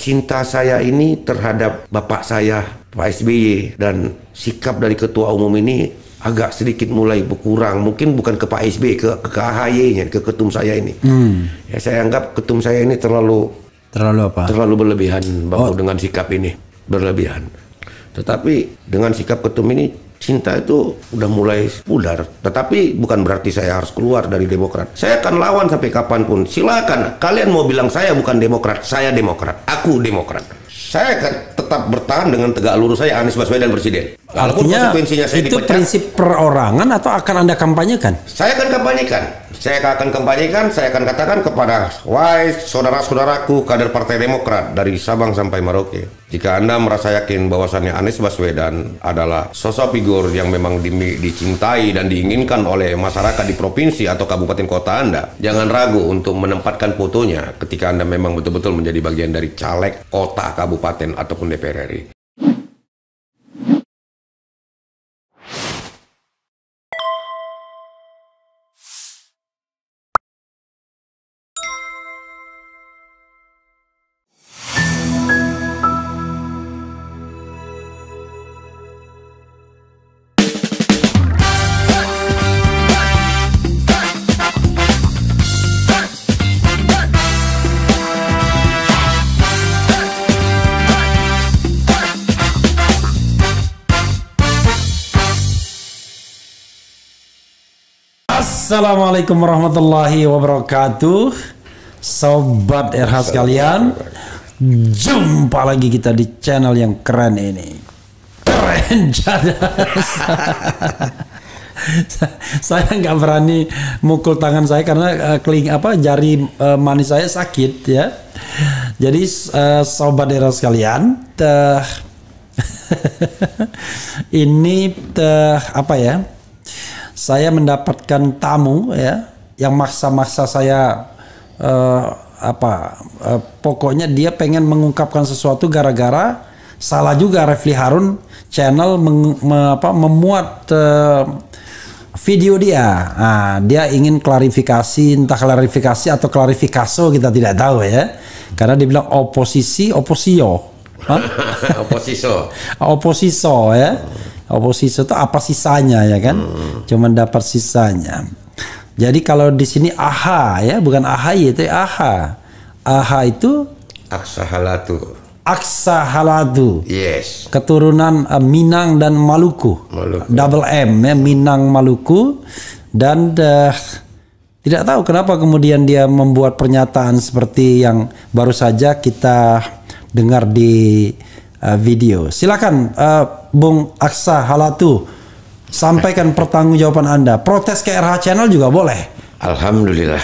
cinta saya ini terhadap bapak saya, Pak SBY, dan sikap dari ketua umum ini agak sedikit mulai berkurang. Mungkin bukan ke Pak SBY, ke AHY-nya, ke ketum saya ini. Ya, saya anggap ketum saya ini terlalu apa? Terlalu berlebihan, Bang, dengan sikap ini. Berlebihan. Tetapi dengan sikap ketum ini, cinta itu udah mulai pudar. Tetapi bukan berarti saya harus keluar dari Demokrat. Saya akan lawan sampai kapanpun. Silakan. Kalian mau bilang saya bukan Demokrat, saya Demokrat. Aku Demokrat. Saya akan tetap bertahan dengan tegak lurus saya, Anies Baswedan presiden. Artinya saya itu dipecat, prinsip perorangan atau akan Anda kampanyekan? saya akan kampanyekan. Saya akan kampanyekan, saya akan katakan kepada wahai saudara-saudaraku kader Partai Demokrat dari Sabang sampai Merauke, jika Anda merasa yakin bahwasannya Anies Baswedan adalah sosok figur yang memang dicintai dan diinginkan oleh masyarakat di provinsi atau kabupaten kota Anda, jangan ragu untuk menempatkan fotonya ketika Anda memang betul-betul menjadi bagian dari caleg kota, kabupaten ataupun DPR RI. Assalamualaikum warahmatullahi wabarakatuh, sobat RH sekalian. Jumpa lagi kita di channel yang keren ini. Keren jadas. Saya nggak berani mukul tangan saya karena jari manis saya sakit ya. Jadi sobat RH sekalian, ini apa ya? Saya mendapatkan tamu ya yang maksa-maksa saya pokoknya dia pengen mengungkapkan sesuatu gara-gara salah juga Refli Harun channel memuat video dia. Nah, dia ingin klarifikasi, entah klarifikasi atau klarifikasi kita tidak tahu ya. Karena dia bilang oposisi oposio. Oposiso ya. Oposisi itu apa sisanya ya kan? Cuman dapat sisanya. Jadi kalau di sini AHA ya, bukan AHY itu AHA. AHA itu Aksa Halatu. Yes. Keturunan Minang dan Maluku. Double M ya, Minang Maluku. Dan tidak tahu kenapa kemudian dia membuat pernyataan seperti yang baru saja kita dengar di video. Silakan Bung Aksa Halatu, sampaikan pertanggungjawaban Anda. Protes ke RH Channel juga boleh. Alhamdulillah.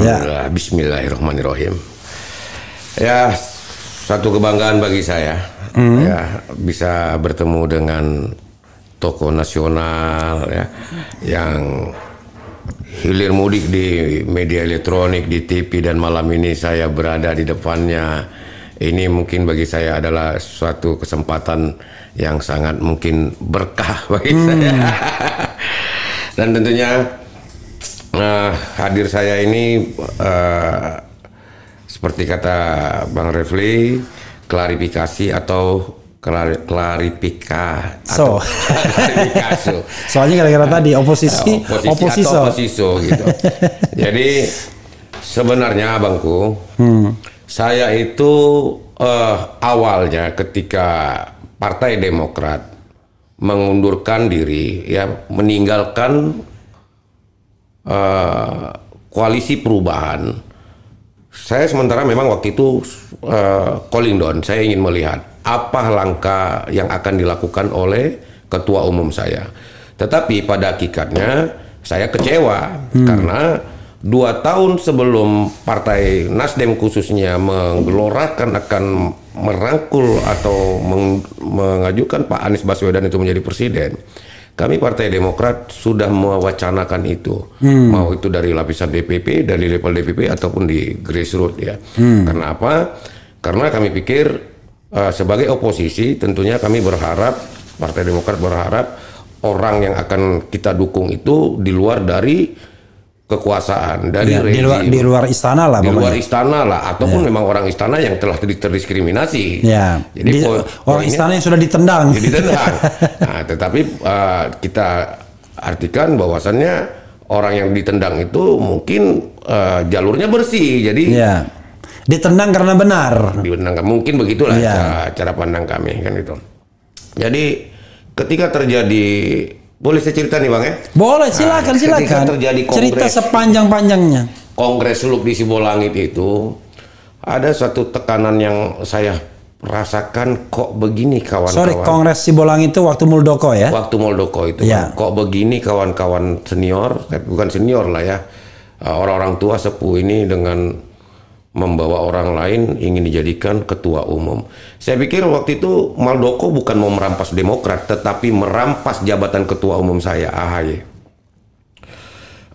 Ya. Bismillahirrahmanirrahim. Ya, satu kebanggaan bagi saya ya bisa bertemu dengan tokoh nasional ya yang hilir mudik di media elektronik, di TV, dan malam ini saya berada di depannya. Ini mungkin bagi saya adalah suatu kesempatan yang sangat mungkin berkah bagi saya. Dan tentunya hadir saya ini seperti kata Bang Refli, klarifikasi atau klarifikasi. Soalnya gara-gara tadi oposisi gitu. Jadi sebenarnya abangku, saya itu awalnya ketika Partai Demokrat mengundurkan diri ya, meninggalkan koalisi perubahan, saya sementara memang waktu itu calling down, saya ingin melihat apa langkah yang akan dilakukan oleh ketua umum saya. Tetapi pada hakikatnya saya kecewa karena 2 tahun sebelum Partai Nasdem khususnya menggelorakan akan merangkul atau mengajukan Pak Anies Baswedan itu menjadi presiden, kami Partai Demokrat sudah mewacanakan itu, mau itu dari lapisan DPP, dari level DPP ataupun di grassroots ya. Karena apa? Karena kami pikir sebagai oposisi tentunya kami berharap, Partai Demokrat berharap orang yang akan kita dukung itu di luar dari kekuasaan dari rezim, di luar istana lah, di luar istana lah, ataupun memang orang istana yang telah terdiskriminasi. Jadi orang istana yang sudah ditendang. Nah, tetapi kita artikan bahwasannya orang yang ditendang itu mungkin jalurnya bersih, jadi ditendang karena benar. Mungkin begitulah cara pandang kami kan itu. Jadi ketika terjadi, boleh saya cerita nih Bang ya? Boleh, silakan. Terjadi cerita sepanjang-panjangnya. Kongres Suluk di Sibolangit itu ada satu tekanan yang saya rasakan, kok begini kawan-kawan. Sorry, Kongres Sibolangit itu waktu Muldoko ya? Waktu Muldoko itu, kok begini kawan-kawan senior, bukan senior lah ya, orang-orang tua sepuh ini dengan membawa orang lain ingin dijadikan ketua umum. Saya pikir waktu itu Muldoko bukan mau merampas Demokrat, tetapi merampas jabatan ketua umum saya, AHY.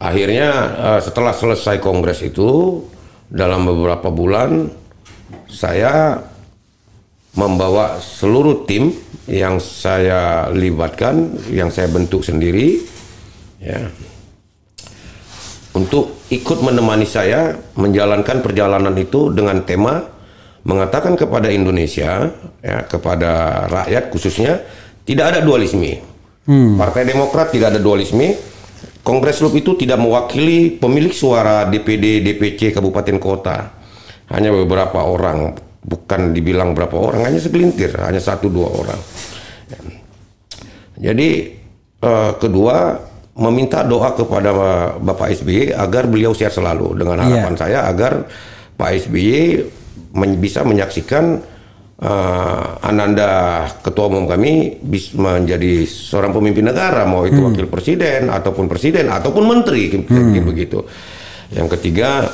Akhirnya setelah selesai kongres itu, dalam beberapa bulan saya membawa seluruh tim yang saya libatkan, yang saya bentuk sendiri, ya, untuk ikut menemani saya menjalankan perjalanan itu dengan tema mengatakan kepada Indonesia, ya, kepada rakyat khususnya, tidak ada dualisme. Partai Demokrat tidak ada dualisme. Kongres Suluk itu tidak mewakili pemilik suara DPD, DPC, kabupaten kota. Hanya beberapa orang, bukan dibilang berapa orang, hanya segelintir, hanya 1-2 orang. Jadi kedua, meminta doa kepada Bapak SBY agar beliau sehat selalu, dengan harapan saya agar Pak SBY bisa menyaksikan Ananda ketua umum kami bisa menjadi seorang pemimpin negara, mau itu wakil presiden ataupun menteri, begitu. Yang ketiga,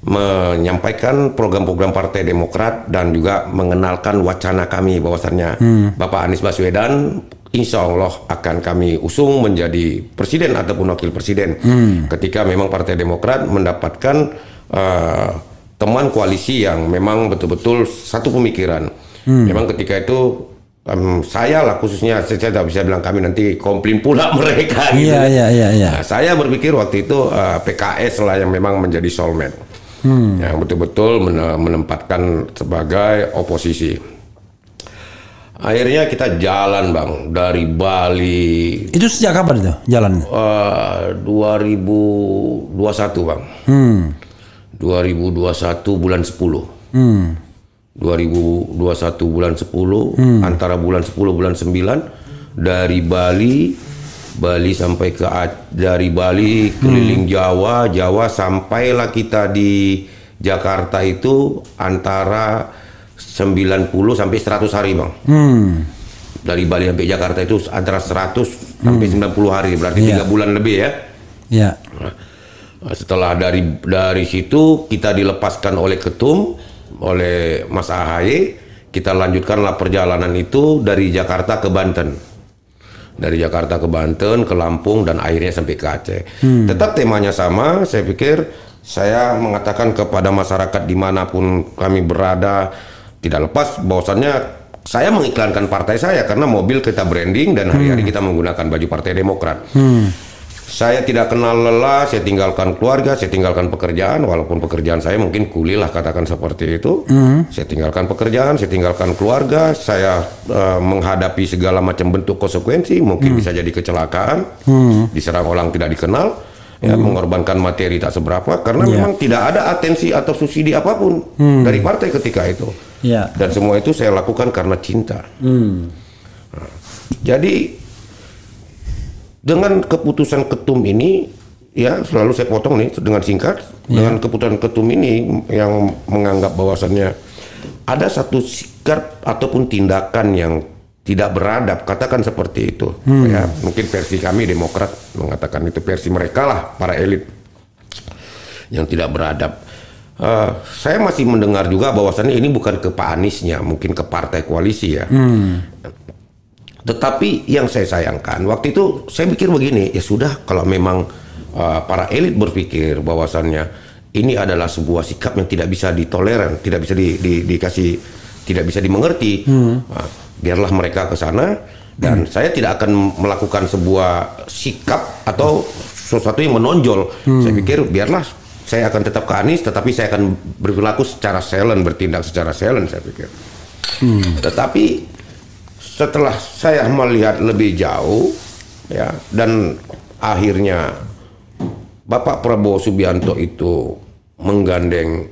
menyampaikan program-program Partai Demokrat dan juga mengenalkan wacana kami bahwasannya Bapak Anies Baswedan insya Allah akan kami usung menjadi presiden ataupun wakil presiden ketika memang Partai Demokrat mendapatkan teman koalisi yang memang betul-betul satu pemikiran. Memang ketika itu saya lah khususnya, saya tidak bisa bilang kami, nanti komplain pula mereka gitu. Nah, saya berpikir waktu itu PKS lah yang memang menjadi soulmate, yang betul-betul menempatkan sebagai oposisi. Akhirnya kita jalan Bang dari Bali. Itu sejak kapan itu jalan? 2021 Bang. 2021 bulan 10. 2021 bulan 10, antara bulan 10 bulan 9, dari Bali sampai dari Bali keliling Jawa sampailah kita di Jakarta itu antara 90 sampai 100 hari Bang. Dari Bali sampai Jakarta itu antara 100 sampai 90 hari, berarti 3 bulan lebih ya. Nah, setelah dari situ kita dilepaskan oleh ketum, oleh Mas AHY, kita lanjutkanlah perjalanan itu dari Jakarta ke Banten. Dari Jakarta ke Banten, ke Lampung, dan akhirnya sampai ke Aceh. Tetap temanya sama, saya pikir saya mengatakan kepada masyarakat dimanapun kami berada, tidak lepas bahwasannya saya mengiklankan partai saya karena mobil kita branding dan hari-hari kita menggunakan baju Partai Demokrat. Saya tidak kenal lelah, saya tinggalkan keluarga, saya tinggalkan pekerjaan, walaupun pekerjaan saya mungkin kuli lah katakan seperti itu. Saya tinggalkan pekerjaan, saya tinggalkan keluarga, saya menghadapi segala macam bentuk konsekuensi, mungkin bisa jadi kecelakaan, diserang orang tidak dikenal, ya, mengorbankan materi tak seberapa, karena memang tidak ada atensi atau subsidi apapun dari partai ketika itu. Dan semua itu saya lakukan karena cinta. Nah, jadi dengan keputusan ketum ini, ya selalu saya potong nih dengan singkat, dengan keputusan ketum ini yang menganggap bahwasannya ada satu sikap ataupun tindakan yang tidak beradab, katakan seperti itu. Ya, mungkin versi kami Demokrat mengatakan itu, versi mereka lah para elit yang tidak beradab. Saya masih mendengar juga bahwasannya ini bukan ke Pak Aniesnya, mungkin ke partai koalisi ya. Tetapi yang saya sayangkan waktu itu saya pikir begini, ya sudah kalau memang para elit berpikir bahwasannya ini adalah sebuah sikap yang tidak bisa ditoleran, tidak bisa tidak bisa dimengerti, biarlah mereka ke sana dan saya tidak akan melakukan sebuah sikap atau sesuatu yang menonjol. Saya pikir biarlah saya akan tetap ke Anies, tetapi saya akan berperilaku secara silent, bertindak secara silent, saya pikir. Tetapi setelah saya melihat lebih jauh, ya, dan akhirnya Bapak Prabowo Subianto itu menggandeng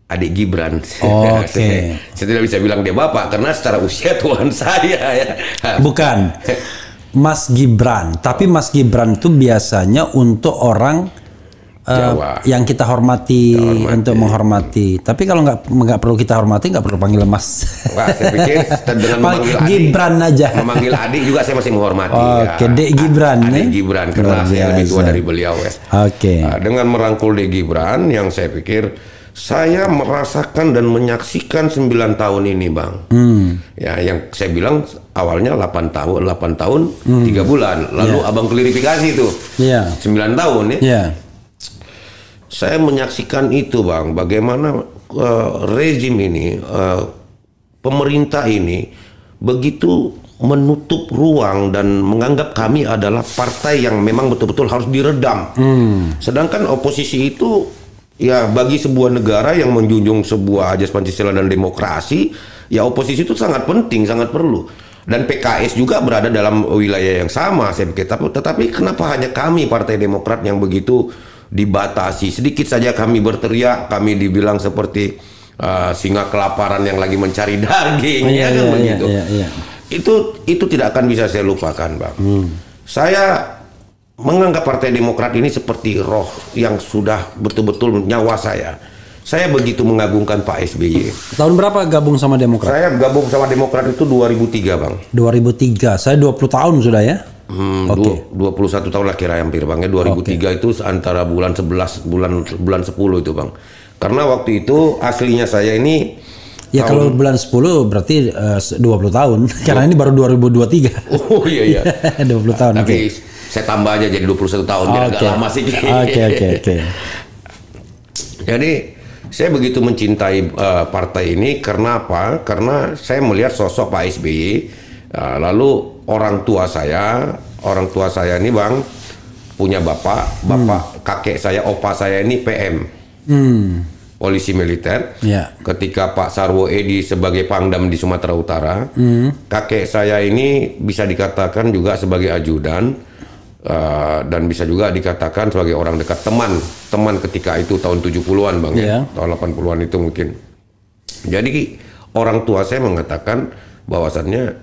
adik Gibran. Oke. Saya tidak bisa bilang dia bapak karena secara usia tuan saya ya. Bukan Mas Gibran, tapi Mas Gibran itu biasanya untuk orang yang kita hormati, untuk menghormati. Tapi kalau nggak perlu kita hormati, nggak perlu panggil Mas. Wah, saya pikir dengan memanggil Gibran adik, aja. memanggil adik juga saya masih menghormati. Oke, Dek Gibran. Adik Gibran karena saya lebih tua dari beliau ya. Oke. Dengan merangkul Dek Gibran yang saya pikir saya merasakan dan menyaksikan 9 tahun ini, Bang. Ya, yang saya bilang awalnya 8 tahun 3 bulan. Lalu Abang klarifikasi itu. 9 tahun ya. Saya menyaksikan itu, Bang, bagaimana rezim ini, pemerintah ini begitu menutup ruang dan menganggap kami adalah partai yang memang betul-betul harus diredam. Sedangkan oposisi itu, ya, bagi sebuah negara yang menjunjung sebuah ajas Pancasila dan demokrasi, ya oposisi itu sangat penting, sangat perlu. Dan PKS juga berada dalam wilayah yang sama, saya pikir. Tetapi kenapa hanya kami Partai Demokrat yang begitu dibatasi? Sedikit saja kami berteriak, kami dibilang seperti singa kelaparan yang lagi mencari daging, begitu. Itu tidak akan bisa saya lupakan, Bang. Saya menganggap Partai Demokrat ini seperti roh yang sudah betul-betul nyawa saya. Saya begitu mengagungkan Pak SBY. Tahun berapa gabung sama Demokrat? Saya gabung sama Demokrat itu 2003, Bang. 2003. Saya 20 tahun sudah ya. 21 tahun lah kira hampir, Bang. 2003 itu antara bulan 11 bulan 10 itu, Bang. Karena waktu itu aslinya saya ini kalau bulan 10 berarti 20 tahun. Karena ini baru 2023. Oh iya. 20 tahun. Tapi saya tambah aja jadi 21 tahun, biar agak lama sih. Oke. Jadi saya begitu mencintai partai ini karena apa? Karena saya melihat sosok Pak SBY. Lalu orang tua saya ini, Bang, punya bapak kakek saya, opa saya ini PM. Polisi militer. Ketika Pak Sarwo Edi sebagai Pangdam di Sumatera Utara, kakek saya ini bisa dikatakan juga sebagai ajudan. Dan bisa juga dikatakan sebagai orang dekat, teman ketika itu tahun 70-an, Bang, ya. Tahun 80-an itu mungkin. Jadi orang tua saya mengatakan bahwasannya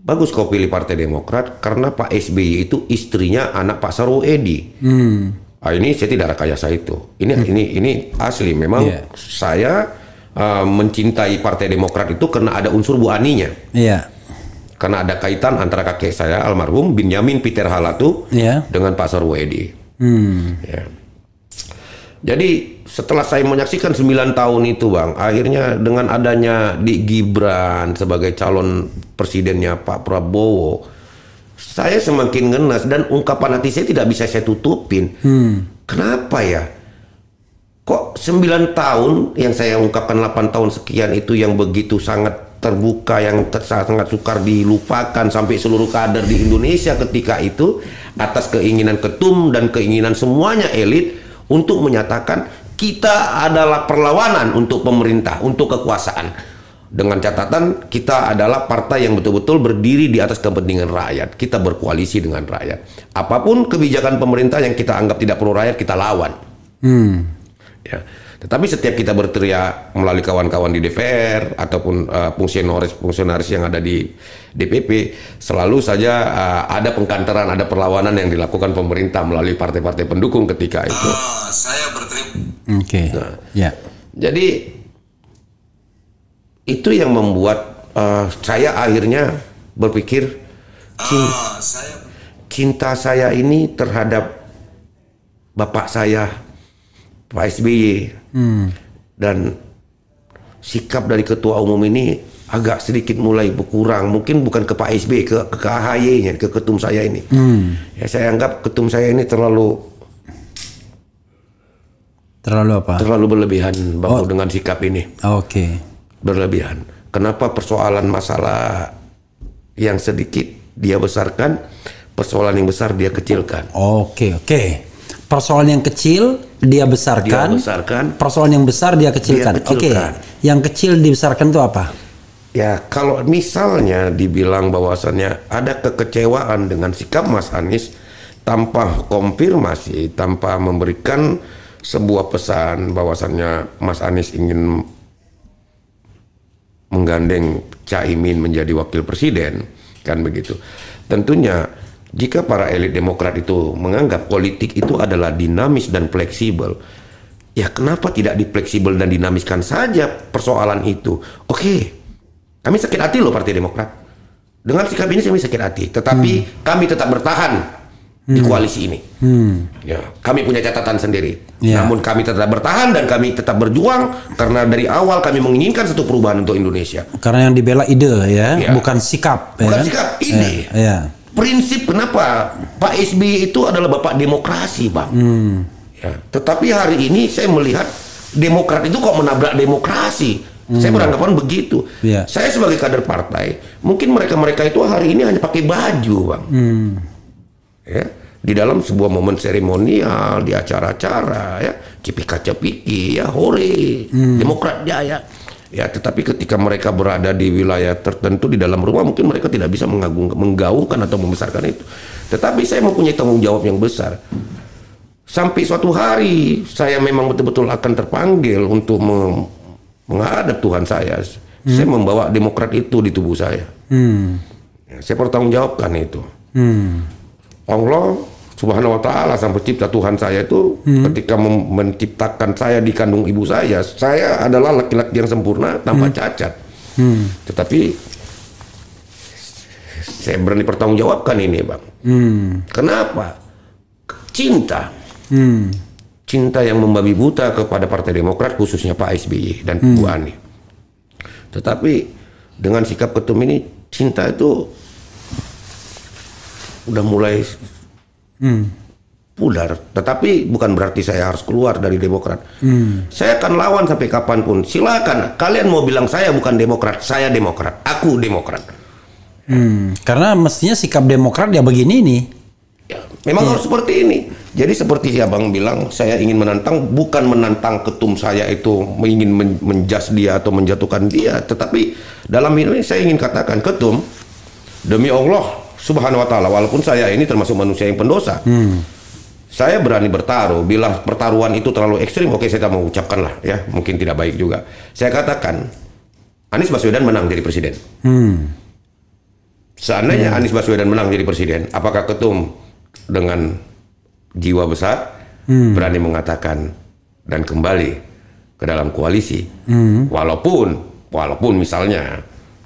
bagus kau pilih Partai Demokrat karena Pak SBY itu istrinya anak Pak Sarwo Edi. Ini saya tidak rekayasa itu. Ini asli memang saya mencintai Partai Demokrat itu karena ada unsur Bu Aninya. Karena ada kaitan antara kakek saya almarhum Binyamin Peter Halatu dengan Pak Sarwo Edi. Ya. Jadi setelah saya menyaksikan 9 tahun itu, Bang, akhirnya dengan adanya Dik Gibran sebagai calon presidennya Pak Prabowo, saya semakin ngenes dan ungkapan hati saya tidak bisa saya tutupin. Kenapa ya? Kok 9 tahun yang saya ungkapkan 8 tahun sekian itu yang begitu sangat terbuka, yang sangat sukar dilupakan sampai seluruh kader di Indonesia ketika itu atas keinginan ketum dan keinginan semuanya elit untuk menyatakan kita adalah perlawanan untuk pemerintah, untuk kekuasaan, dengan catatan kita adalah partai yang betul-betul berdiri di atas kepentingan rakyat, kita berkoalisi dengan rakyat, apapun kebijakan pemerintah yang kita anggap tidak pro rakyat kita lawan. Ya. Tetapi setiap kita berteriak melalui kawan-kawan di DPR ataupun fungsionaris yang ada di DPP, selalu saja ada pengkantaran, ada perlawanan yang dilakukan pemerintah melalui partai-partai pendukung ketika itu. Saya berterima. Jadi itu yang membuat saya akhirnya berpikir cinta saya ini terhadap bapak saya Pak SBY dan sikap dari ketua umum ini agak sedikit mulai berkurang, mungkin bukan ke Pak SBY, ke AHY-nya, ke ketum saya ini. Ya, saya anggap ketum saya ini terlalu apa? Terlalu berlebihan, Bang, dengan sikap ini. Berlebihan. Kenapa persoalan masalah yang sedikit dia besarkan, persoalan yang besar dia kecilkan. Oke. Persoalan yang kecil dia besarkan. Persoalan yang besar dia kecilkan. Oke. Yang kecil dibesarkan itu apa? Ya, kalau misalnya dibilang bahwasannya ada kekecewaan dengan sikap Mas Anies tanpa konfirmasi, tanpa memberikan sebuah pesan bahwasannya Mas Anies ingin menggandeng Caimin menjadi wakil presiden, kan begitu. Tentunya jika para elit Demokrat itu menganggap politik itu adalah dinamis dan fleksibel, ya kenapa tidak difleksibel dan dinamiskan saja persoalan itu? Oke, kami sakit hati loh Partai Demokrat. Dengan sikap ini kami sakit hati, tetapi kami tetap bertahan di koalisi ini. Ya, kami punya catatan sendiri. Namun kami tetap bertahan dan kami tetap berjuang karena dari awal kami menginginkan satu perubahan untuk Indonesia. Karena yang dibela ide bukan sikap. Bukan sikap, ide. Prinsip kenapa Pak SBY itu adalah bapak demokrasi, Bang. Ya, tetapi hari ini saya melihat Demokrat itu kok menabrak demokrasi. Saya beranggapan begitu. Saya sebagai kader partai, mungkin mereka itu hari ini hanya pakai baju, Bang. Ya, di dalam sebuah momen seremonial, di acara-acara, ya, cipika-cepiki, ya, hore, Demokrat jaya. Ya, tetapi ketika mereka berada di wilayah tertentu di dalam rumah, mungkin mereka tidak bisa menggaungkan atau membesarkan itu. Tetapi saya mempunyai tanggung jawab yang besar. Sampai suatu hari saya memang betul-betul akan terpanggil untuk menghadap Tuhan saya. Saya membawa Demokrat itu di tubuh saya. Ya, saya pertanggungjawabkan itu. Allah Subhanahu wa Ta'ala, sang pencipta Tuhan saya itu ketika menciptakan saya di kandung ibu saya adalah laki-laki yang sempurna tanpa cacat. Tetapi saya berani pertanggungjawabkan ini, Bang. Kenapa? Cinta. Cinta yang membabi buta kepada Partai Demokrat, khususnya Pak SBY dan Bu Ani. Tetapi dengan sikap ketum ini, cinta itu udah mulai pudar. Tetapi bukan berarti saya harus keluar dari Demokrat. Saya akan lawan sampai kapanpun. Silakan, kalian mau bilang saya bukan Demokrat, saya Demokrat, aku Demokrat. Karena mestinya sikap Demokrat ya begini nih. Ya, memang harus seperti ini. Jadi seperti Abang bilang, saya ingin menantang, bukan menantang ketum saya itu ingin menjas dia atau menjatuhkan dia, tetapi dalam ini saya ingin katakan, ketum, demi Allah Subhanahu wa Ta'ala, walaupun saya ini termasuk manusia yang pendosa, saya berani bertaruh. Bila pertaruhan itu terlalu ekstrim, oke, saya tak mau ucapkan lah, ya, mungkin tidak baik juga. Saya katakan Anies Baswedan menang jadi presiden. Seandainya Anies Baswedan menang jadi presiden, apakah ketum dengan jiwa besar berani mengatakan dan kembali ke dalam koalisi, walaupun misalnya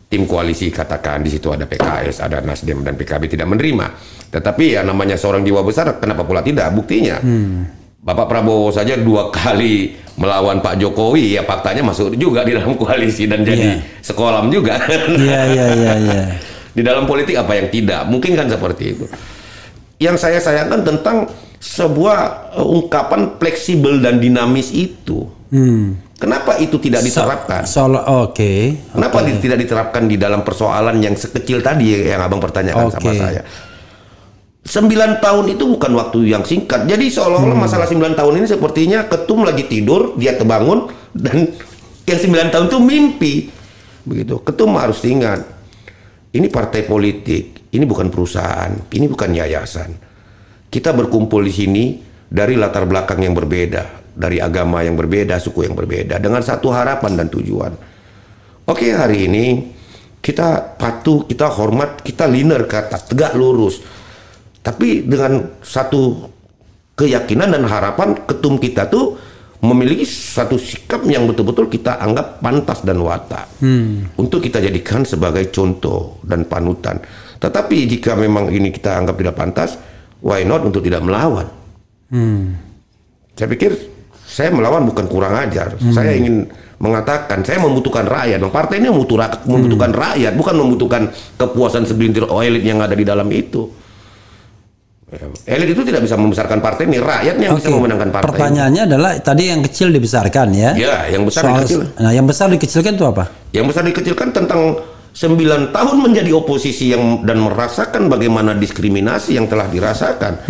tim koalisi katakan di situ ada PKS, ada Nasdem dan PKB tidak menerima, tetapi ya namanya seorang jiwa besar, kenapa pula tidak? Buktinya Bapak Prabowo saja 2 kali melawan Pak Jokowi, ya faktanya masuk juga di dalam koalisi dan jadi sekolah juga. Di dalam politik apa yang tidak mungkin, kan seperti itu. Yang saya sayangkan tentang sebuah ungkapan fleksibel dan dinamis itu. Kenapa itu tidak diterapkan? Kenapa tidak diterapkan di dalam persoalan yang sekecil tadi yang Abang pertanyakan sama saya? 9 tahun itu bukan waktu yang singkat. Jadi seolah-olah masalah 9 tahun ini sepertinya ketum lagi tidur, dia terbangun, dan yang 9 tahun itu mimpi. Begitu. Ketum harus ingat, ini partai politik, ini bukan perusahaan, ini bukan yayasan. Kita berkumpul di sini dari latar belakang yang berbeda, dari agama yang berbeda, suku yang berbeda, dengan satu harapan dan tujuan. Oke, hari ini kita patuh, kita hormat, kita linear kata, tegak lurus. Tapi dengan satu keyakinan dan harapan, ketum kita tuh memiliki satu sikap yang betul-betul kita anggap pantas dan watak untuk kita jadikan sebagai contoh dan panutan. Tetapi jika memang ini kita anggap tidak pantas, why not untuk tidak melawan? Saya pikir saya melawan bukan kurang ajar. Saya ingin mengatakan saya membutuhkan rakyat. Partai ini membutuhkan rakyat, bukan membutuhkan kepuasan segelintir elit yang ada di dalam itu. Elit itu tidak bisa membesarkan partai ini, rakyatnya yang bisa memenangkan partai. Pertanyaannya adalah tadi yang kecil dibesarkan, ya? Ya, yang besar dikecilkan. Nah, yang besar dikecilkan itu apa? Yang besar dikecilkan tentang 9 tahun menjadi oposisi dan merasakan bagaimana diskriminasi yang telah dirasakan.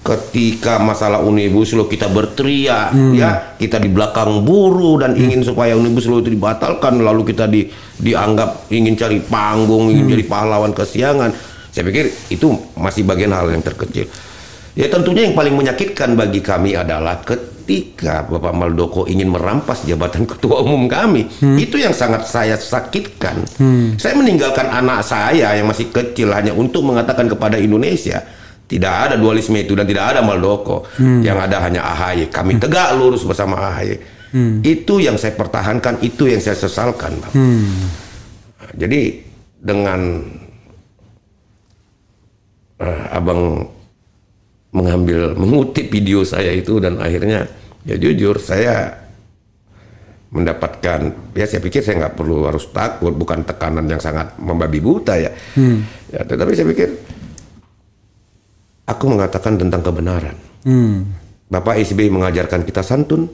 Ketika masalah Omnibus Law kita berteriak, ya, kita di belakang buruh dan ingin supaya Omnibus Law itu dibatalkan, lalu kita dianggap ingin cari panggung, ingin jadi pahlawan kesiangan. Saya pikir itu masih bagian hal yang terkecil. Ya tentunya yang paling menyakitkan bagi kami adalah ketika Bapak Muldoko ingin merampas jabatan ketua umum kami. Itu yang sangat saya sakitkan. Saya meninggalkan anak saya yang masih kecil hanya untuk mengatakan kepada Indonesia, tidak ada dualisme itu dan tidak ada Muldoko. Yang ada hanya AHY. Kami tegak lurus bersama AHY. Itu yang saya pertahankan, itu yang saya sesalkan, Bang. Jadi dengan Abang mengutip video saya itu, dan akhirnya ya jujur saya mendapatkan, ya saya pikir saya nggak perlu harus takut, bukan tekanan yang sangat membabi buta ya. Ya tetapi saya pikir aku mengatakan tentang kebenaran. Bapak SBY mengajarkan kita santun,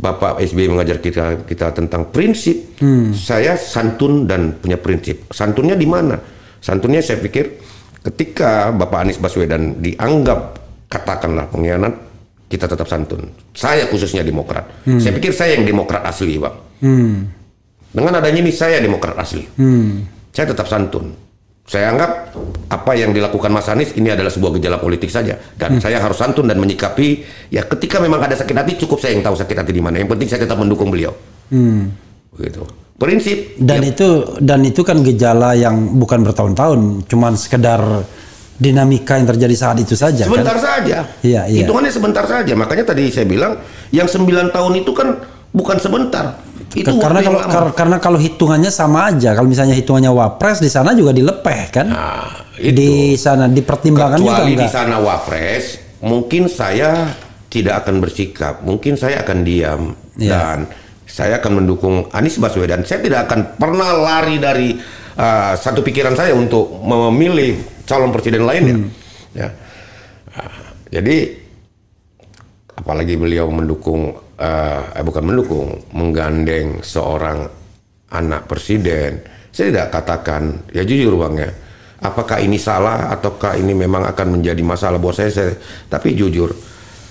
Bapak SBY mengajar kita tentang prinsip. Saya santun dan punya prinsip. Santunnya di mana? Santunnya saya pikir ketika Bapak Anies Baswedan dianggap katakanlah pengkhianat, kita tetap santun. Saya khususnya Demokrat. Saya pikir saya yang Demokrat asli, Bang. Dengan adanya ini saya Demokrat asli. Saya tetap santun. Saya anggap apa yang dilakukan Mas Anies ini adalah sebuah gejala politik saja, dan saya harus santun dan menyikapi. Ya ketika memang ada sakit hati, cukup saya yang tahu sakit hati di mana. Yang penting saya tetap mendukung beliau. Begitu. Prinsip. Dan ya. itu kan gejala yang bukan bertahun-tahun, cuman sekedar dinamika yang terjadi saat itu saja. Sebentar kan? saja. Iya. Hitungannya sebentar saja. Makanya tadi saya bilang yang 9 tahun itu kan bukan sebentar. Itu karena kalau hitungannya sama aja. Kalau misalnya hitungannya Wapres, di sana juga dilepeh kan? Nah, itu. Di sana dipertimbangkan juga kecuali enggak? Di sana Wapres, mungkin saya tidak akan bersikap, mungkin saya akan diam dan saya akan mendukung Anies Baswedan. Saya tidak akan pernah lari dari satu pikiran saya untuk memilih calon presiden lainnya. Ya. Jadi apalagi beliau mendukung, menggandeng seorang anak presiden. Saya tidak katakan, ya jujur Bang ya, apakah ini salah ataukah ini memang akan menjadi masalah buat saya. Tapi jujur,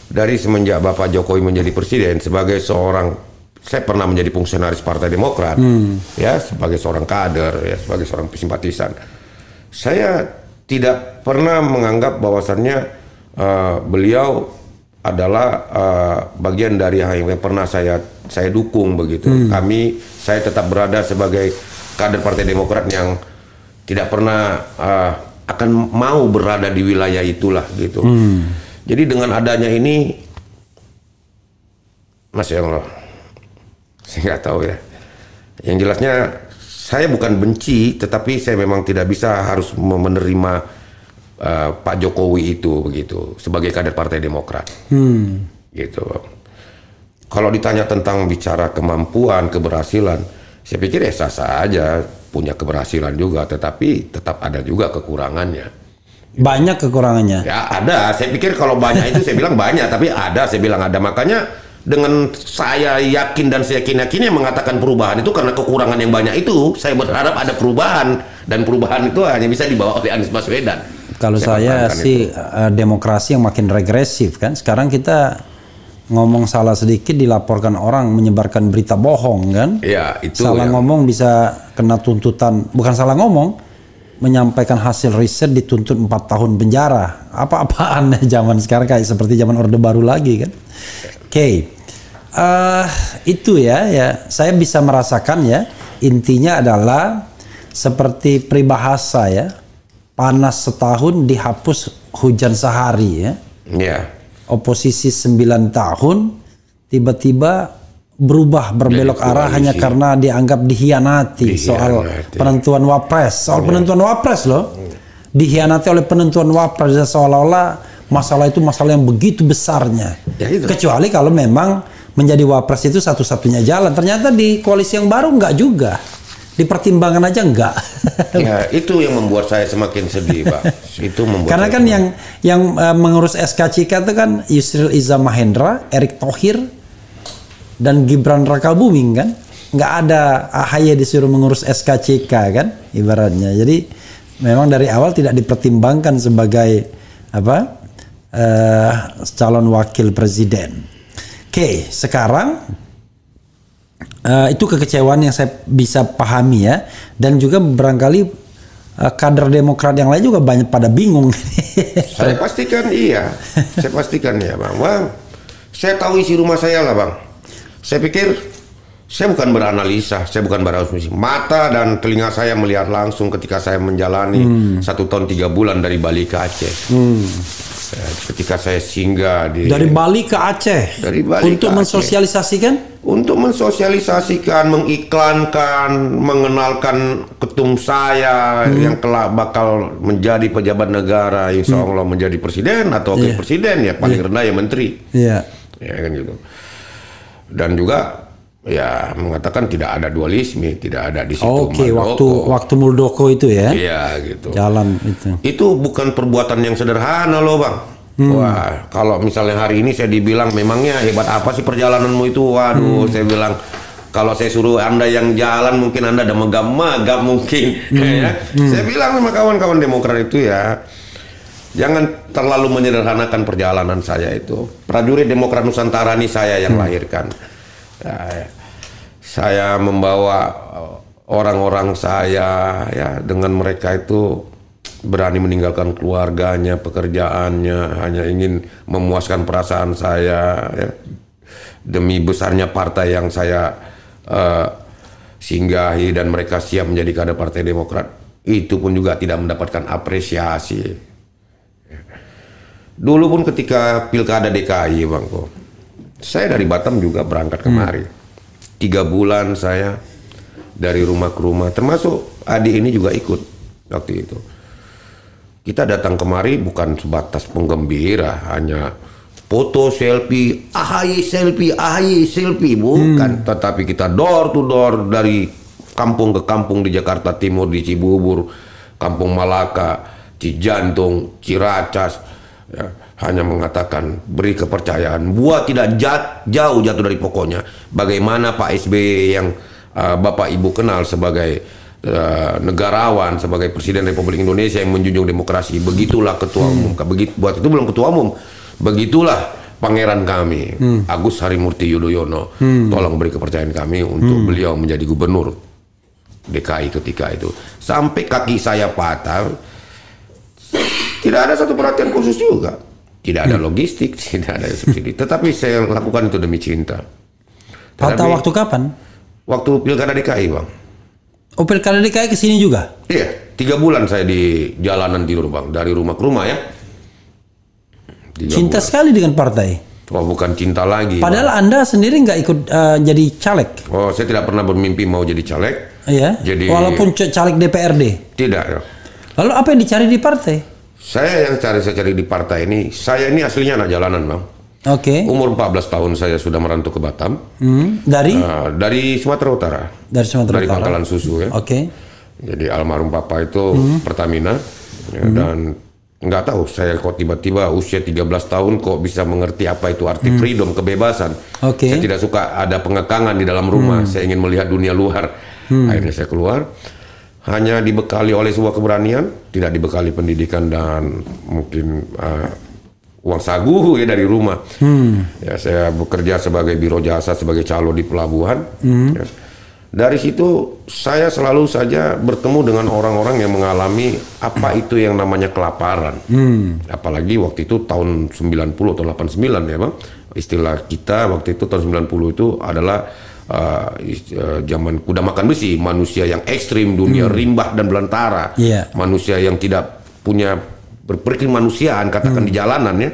dari semenjak Bapak Jokowi menjadi presiden, sebagai seorang, saya pernah menjadi fungsionaris Partai Demokrat, ya sebagai seorang kader, ya sebagai seorang simpatisan. Saya tidak pernah menganggap bahwasannya beliau adalah bagian dari yang pernah saya dukung begitu. Saya tetap berada sebagai kader Partai Demokrat yang tidak pernah akan mau berada di wilayah itulah gitu. Jadi dengan adanya ini, Masya Allah, saya nggak tahu ya. Yang jelasnya saya bukan benci, tetapi saya memang tidak bisa harus menerima Pak Jokowi itu begitu sebagai kader Partai Demokrat. Gitu. Kalau ditanya tentang bicara kemampuan, keberhasilan, saya pikir ya sah-sah aja, punya keberhasilan juga, tetapi tetap ada juga kekurangannya. Banyak kekurangannya. Ya ada. Saya pikir kalau banyak itu saya bilang banyak, tapi ada. Saya bilang ada. Makanya dengan saya yakin dan saya yakin-yakinnya mengatakan perubahan itu karena kekurangan yang banyak itu, saya berharap ada perubahan, dan perubahan itu hanya bisa dibawa oleh Anies Baswedan. Kalau saya sih demokrasi yang makin regresif kan. Sekarang kita ngomong salah sedikit dilaporkan orang menyebarkan berita bohong kan. Ya, itu salah ngomong bisa kena tuntutan, bukan salah ngomong, menyampaikan hasil riset dituntut 4 tahun penjara. Apa-apaan zaman sekarang kayak seperti zaman Orde Baru lagi kan. Oke. Itu ya saya bisa merasakan ya, intinya adalah seperti peribahasa ya, panas setahun dihapus hujan sehari ya. Oposisi 9 tahun tiba-tiba berubah berbelok arah hanya karena dianggap dihianati soal penentuan Wapres. Penentuan Wapres loh, dihianati oleh penentuan Wapres, seolah-olah masalah itu masalah yang begitu besarnya. Kecuali kalau memang menjadi Wapres itu satu-satunya jalan. Ternyata di koalisi yang baru enggak juga. Dipertimbangkan aja enggak. Ya, itu yang membuat saya semakin sedih, Pak. Itu membuat karena kan yang mengurus SKCK itu kan Yusril Iza Mahendra, Erick Thohir, dan Gibran Rakabuming kan. nggak ada AHY disuruh mengurus SKCK kan ibaratnya. Jadi memang dari awal tidak dipertimbangkan sebagai calon wakil presiden. Oke, sekarang itu kekecewaan yang saya bisa pahami ya, dan juga barangkali kader Demokrat yang lain juga banyak pada bingung. Saya pastikan iya, saya pastikan ya bang. Saya tahu isi rumah saya lah bang. Saya pikir saya bukan beranalisa, saya bukan berasumsi. Mata dan telinga saya melihat langsung ketika saya menjalani 1 tahun 3 bulan dari Bali ke Aceh. Ketika saya singgah dari Bali ke Aceh, untuk mensosialisasikan, mengiklankan, mengenalkan ketum saya yang kelak bakal menjadi pejabat negara, insya Allah menjadi presiden atau wakil presiden ya, paling rendah ya menteri, ya kan gitu. Dan juga ya mengatakan tidak ada dualisme, tidak ada di situ. Oke, waktu Muldoko itu ya. Iya gitu. Jalan itu. Itu bukan perbuatan yang sederhana loh bang. Wah, kalau misalnya hari ini saya dibilang memangnya hebat apa sih perjalananmu itu? Waduh, saya bilang kalau saya suruh Anda yang jalan mungkin Anda ada megap mungkin. Ya. Saya bilang sama kawan-kawan Demokrat itu ya, jangan terlalu menyederhanakan perjalanan saya itu. Prajurit Demokrat Nusantara ini saya yang lahirkan. Saya membawa orang-orang saya ya, dengan mereka itu berani meninggalkan keluarganya, pekerjaannya, hanya ingin memuaskan perasaan saya ya, demi besarnya partai yang saya singgahi, dan mereka siap menjadi kader Partai Demokrat. Itu pun juga tidak mendapatkan apresiasi. Dulu pun ketika Pilkada DKI bang, saya dari Batam juga berangkat kemari. 3 bulan saya dari rumah ke rumah, termasuk adik ini juga ikut waktu itu. Kita datang kemari bukan sebatas penggembira, hanya foto selfie, AHY selfie, bukan. Tetapi kita door to door dari kampung ke kampung di Jakarta Timur, di Cibubur, Kampung Malaka, Cijantung, Ciracas, ya, hanya mengatakan beri kepercayaan, buat tidak jauh jatuh dari pokoknya. Bagaimana Pak SBY yang Bapak Ibu kenal sebagai negarawan, sebagai Presiden Republik Indonesia yang menjunjung demokrasi, begitulah ketua umum. Buat itu belum ketua umum, begitulah pangeran kami, Agus Harimurti Yudhoyono. Tolong beri kepercayaan kami untuk beliau menjadi gubernur DKI ketika itu. Sampai kaki saya patah, tidak ada satu perhatian khusus juga. Tidak ada logistik, tidak ada subsidi. Tetapi saya lakukan itu demi cinta. Patah waktu kapan? Waktu Pilkada DKI bang. Oh, Pilkada DKI ke sini juga? Iya, 3 bulan saya di jalanan tidur bang, dari rumah ke rumah ya. Cinta sekali dengan partai. Oh, bukan cinta lagi. Padahal bang, Anda sendiri nggak ikut jadi caleg. Oh, saya tidak pernah bermimpi mau jadi caleg. Iya. Jadi walaupun caleg DPRD. Tidak. Lalu apa yang dicari di partai? Saya cari di partai ini. Saya ini aslinya anak jalanan bang. Oke. Umur 14 tahun saya sudah merantau ke Batam. Dari Sumatera Utara. Dari Pangkalan Susu ya. Oke. Jadi almarhum papa itu Pertamina ya, dan nggak tahu saya kok tiba-tiba usia 13 tahun kok bisa mengerti apa itu arti freedom, kebebasan. Saya tidak suka ada pengekangan di dalam rumah. Saya ingin melihat dunia luar. Akhirnya saya keluar. Hanya dibekali oleh sebuah keberanian, tidak dibekali pendidikan dan mungkin uang sagu ya dari rumah. Ya, saya bekerja sebagai biro jasa, sebagai calo di pelabuhan. Ya. Dari situ saya selalu saja bertemu dengan orang-orang yang mengalami apa itu yang namanya kelaparan. Apalagi waktu itu tahun 90 atau 89 ya bang. Istilah kita waktu itu tahun 90 itu adalah zaman kuda makan besi, manusia yang ekstrim, dunia rimba dan belantara, manusia yang tidak punya berkemanusiaan katakan di jalanan ya.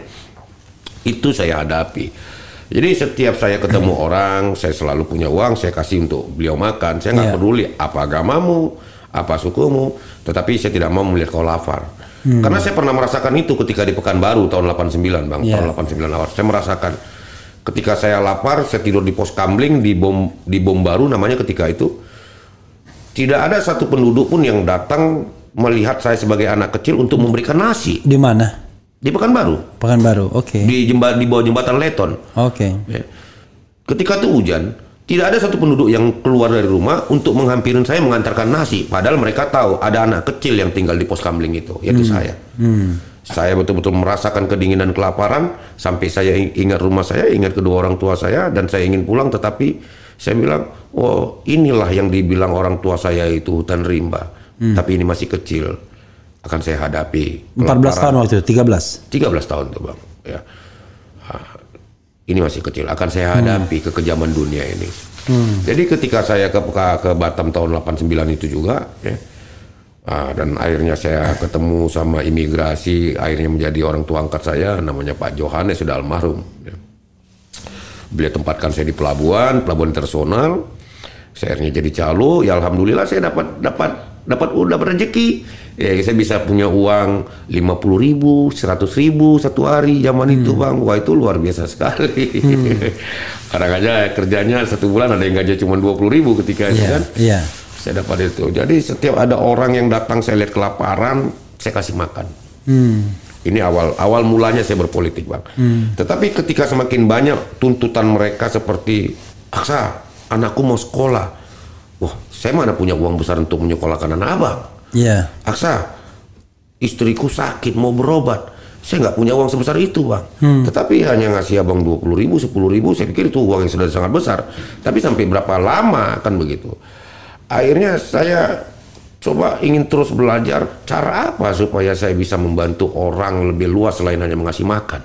Itu saya hadapi. Jadi setiap saya ketemu orang, saya selalu punya uang, saya kasih untuk beliau makan. Saya nggak peduli apa agamamu, apa sukumu, tetapi saya tidak mau melihat kau lapar. Karena saya pernah merasakan itu ketika di Pekanbaru tahun 89 bang, tahun 89 awal. Saya merasakan ketika saya lapar, saya tidur di pos Kambling di bom baru namanya ketika itu. Tidak ada satu penduduk pun yang datang melihat saya sebagai anak kecil untuk memberikan nasi. Di mana? Di Pekanbaru. Pekanbaru, oke. Di bawah jembatan Leton. Oke. Ya. Ketika itu hujan, Tidak ada satu penduduk yang keluar dari rumah untuk menghampirin saya mengantarkan nasi. Padahal mereka tahu ada anak kecil yang tinggal di pos kamling itu, yaitu saya. Saya betul-betul merasakan kedinginan kelaparan sampai saya ingat rumah saya, ingat kedua orang tua saya, dan saya ingin pulang. Tetapi saya bilang, oh inilah yang dibilang orang tua saya itu hutan rimba. Tapi ini masih kecil, akan saya hadapi. 14 tahun waktu itu, 13 tahun tuh Bang. Ya. Ini masih kecil, akan saya hadapi kekejaman dunia ini. Jadi ketika saya ke Batam tahun 89 itu juga, ya, dan akhirnya saya ketemu sama imigrasi, akhirnya menjadi orang tua angkat saya, namanya Pak Johannes, sudah almarhum. Ya. Beliau tempatkan saya di pelabuhan internasional. Saya akhirnya jadi calo, ya alhamdulillah saya dapat rezeki. Ya, saya bisa punya uang 50.000, 100.000 satu hari zaman itu Bang. Wah itu luar biasa sekali. Kadang aja kerjanya satu bulan ada yang gaji cuma 20.000 ketika itu kan. Saya dapat itu. Jadi setiap ada orang yang datang saya lihat kelaparan, saya kasih makan. Ini awal mulanya saya berpolitik Bang. Tetapi ketika semakin banyak tuntutan mereka seperti, Aksa, anakku mau sekolah. Wah, saya mana punya uang besar untuk menyekolahkan anak abang. Aksa, istriku sakit mau berobat. Saya nggak punya uang sebesar itu Bang. Tetapi hanya ngasih abang 20.000, 10.000, saya pikir itu uang yang sudah sangat besar. Tapi sampai berapa lama kan begitu. Akhirnya saya coba ingin terus belajar cara apa supaya saya bisa membantu orang lebih luas selain hanya mengasih makan.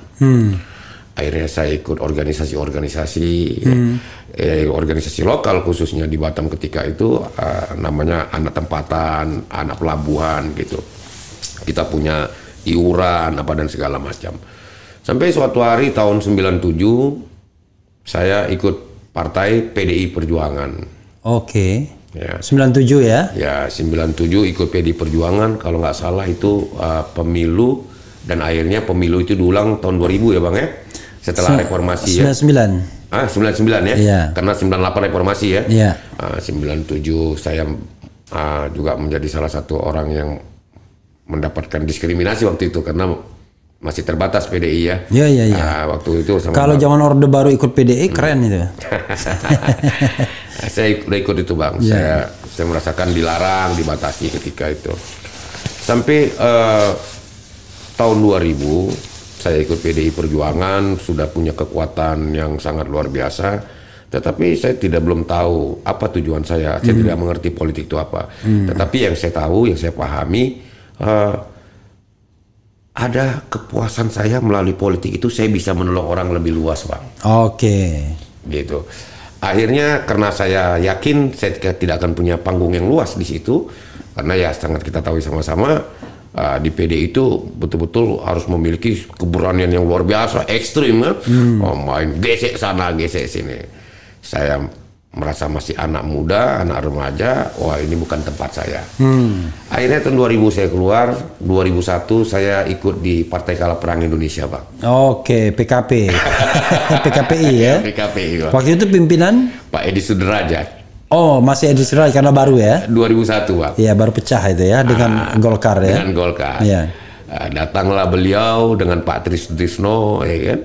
Akhirnya saya ikut organisasi-organisasi, organisasi lokal khususnya di Batam ketika itu, namanya anak tempatan, anak pelabuhan gitu. Kita punya iuran apa dan segala macam. Sampai suatu hari tahun 97 saya ikut partai PDI Perjuangan. Ya. 97 ya? Ya, 97 ikut PDI Perjuangan, kalau nggak salah itu pemilu, dan akhirnya pemilu itu diulang tahun 2000 ya Bang ya? Setelah reformasi 99. ya. 99 ya? Karena 98 reformasi ya? 97 saya juga menjadi salah satu orang yang mendapatkan diskriminasi waktu itu karena masih terbatas PDI ya. Waktu itu kalau zaman Orde Baru ikut PDI keren itu. Saya udah ikut itu Bang. Saya merasakan dilarang, dibatasi ketika itu. Sampai tahun 2000 saya ikut PDI Perjuangan, sudah punya kekuatan yang sangat luar biasa. Tetapi saya belum tahu apa tujuan saya. Saya tidak mengerti politik itu apa. Tetapi yang saya tahu, yang saya pahami, ada kepuasan saya melalui politik itu, saya bisa menolong orang lebih luas Bang. Gitu. Akhirnya karena saya yakin saya tidak akan punya panggung yang luas di situ, karena ya sangat kita tahu sama-sama di PD itu betul-betul harus memiliki keberanian yang luar biasa, ekstrim kan. Main gesek sana gesek sini. Saya merasa masih anak muda, anak remaja, wah ini bukan tempat saya. Akhirnya tahun 2000 saya keluar, 2001 saya ikut di Partai Kalah Perang Indonesia Bang. PKP. PKPI ya? PKPI Bang. Waktu itu pimpinan? Pak Edi Sudrajat. Masih Edi Sudrajat karena baru ya? 2001 Bang. Iya baru pecah itu ya dengan Golkar ya? Dengan Golkar. Datanglah beliau dengan Pak Trisno ya kan,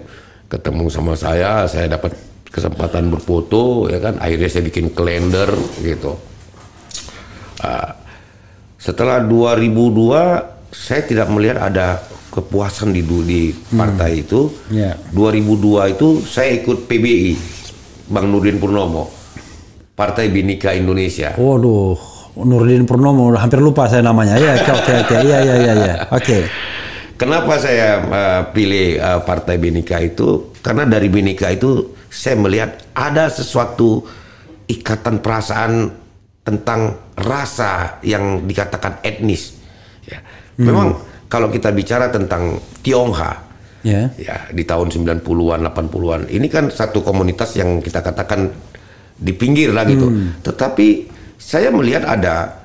ketemu sama saya dapat kesempatan berfoto ya kan, akhirnya saya bikin kalender gitu. Setelah 2002 saya tidak melihat ada kepuasan di partai itu. 2002 itu saya ikut PBI Bang Nurdin Purnomo, Partai Bhinneka Indonesia. Waduh, Nurdin Purnomo, hampir lupa saya namanya. Oke. Kenapa saya pilih Partai Bhinneka itu? Karena dari Bhinneka itu saya melihat ada sesuatu ikatan perasaan tentang rasa yang dikatakan etnis. Ya. Memang kalau kita bicara tentang Tionghoa, ya di tahun 90-an, 80-an, ini kan satu komunitas yang kita katakan di pinggir lah gitu. Tetapi saya melihat ada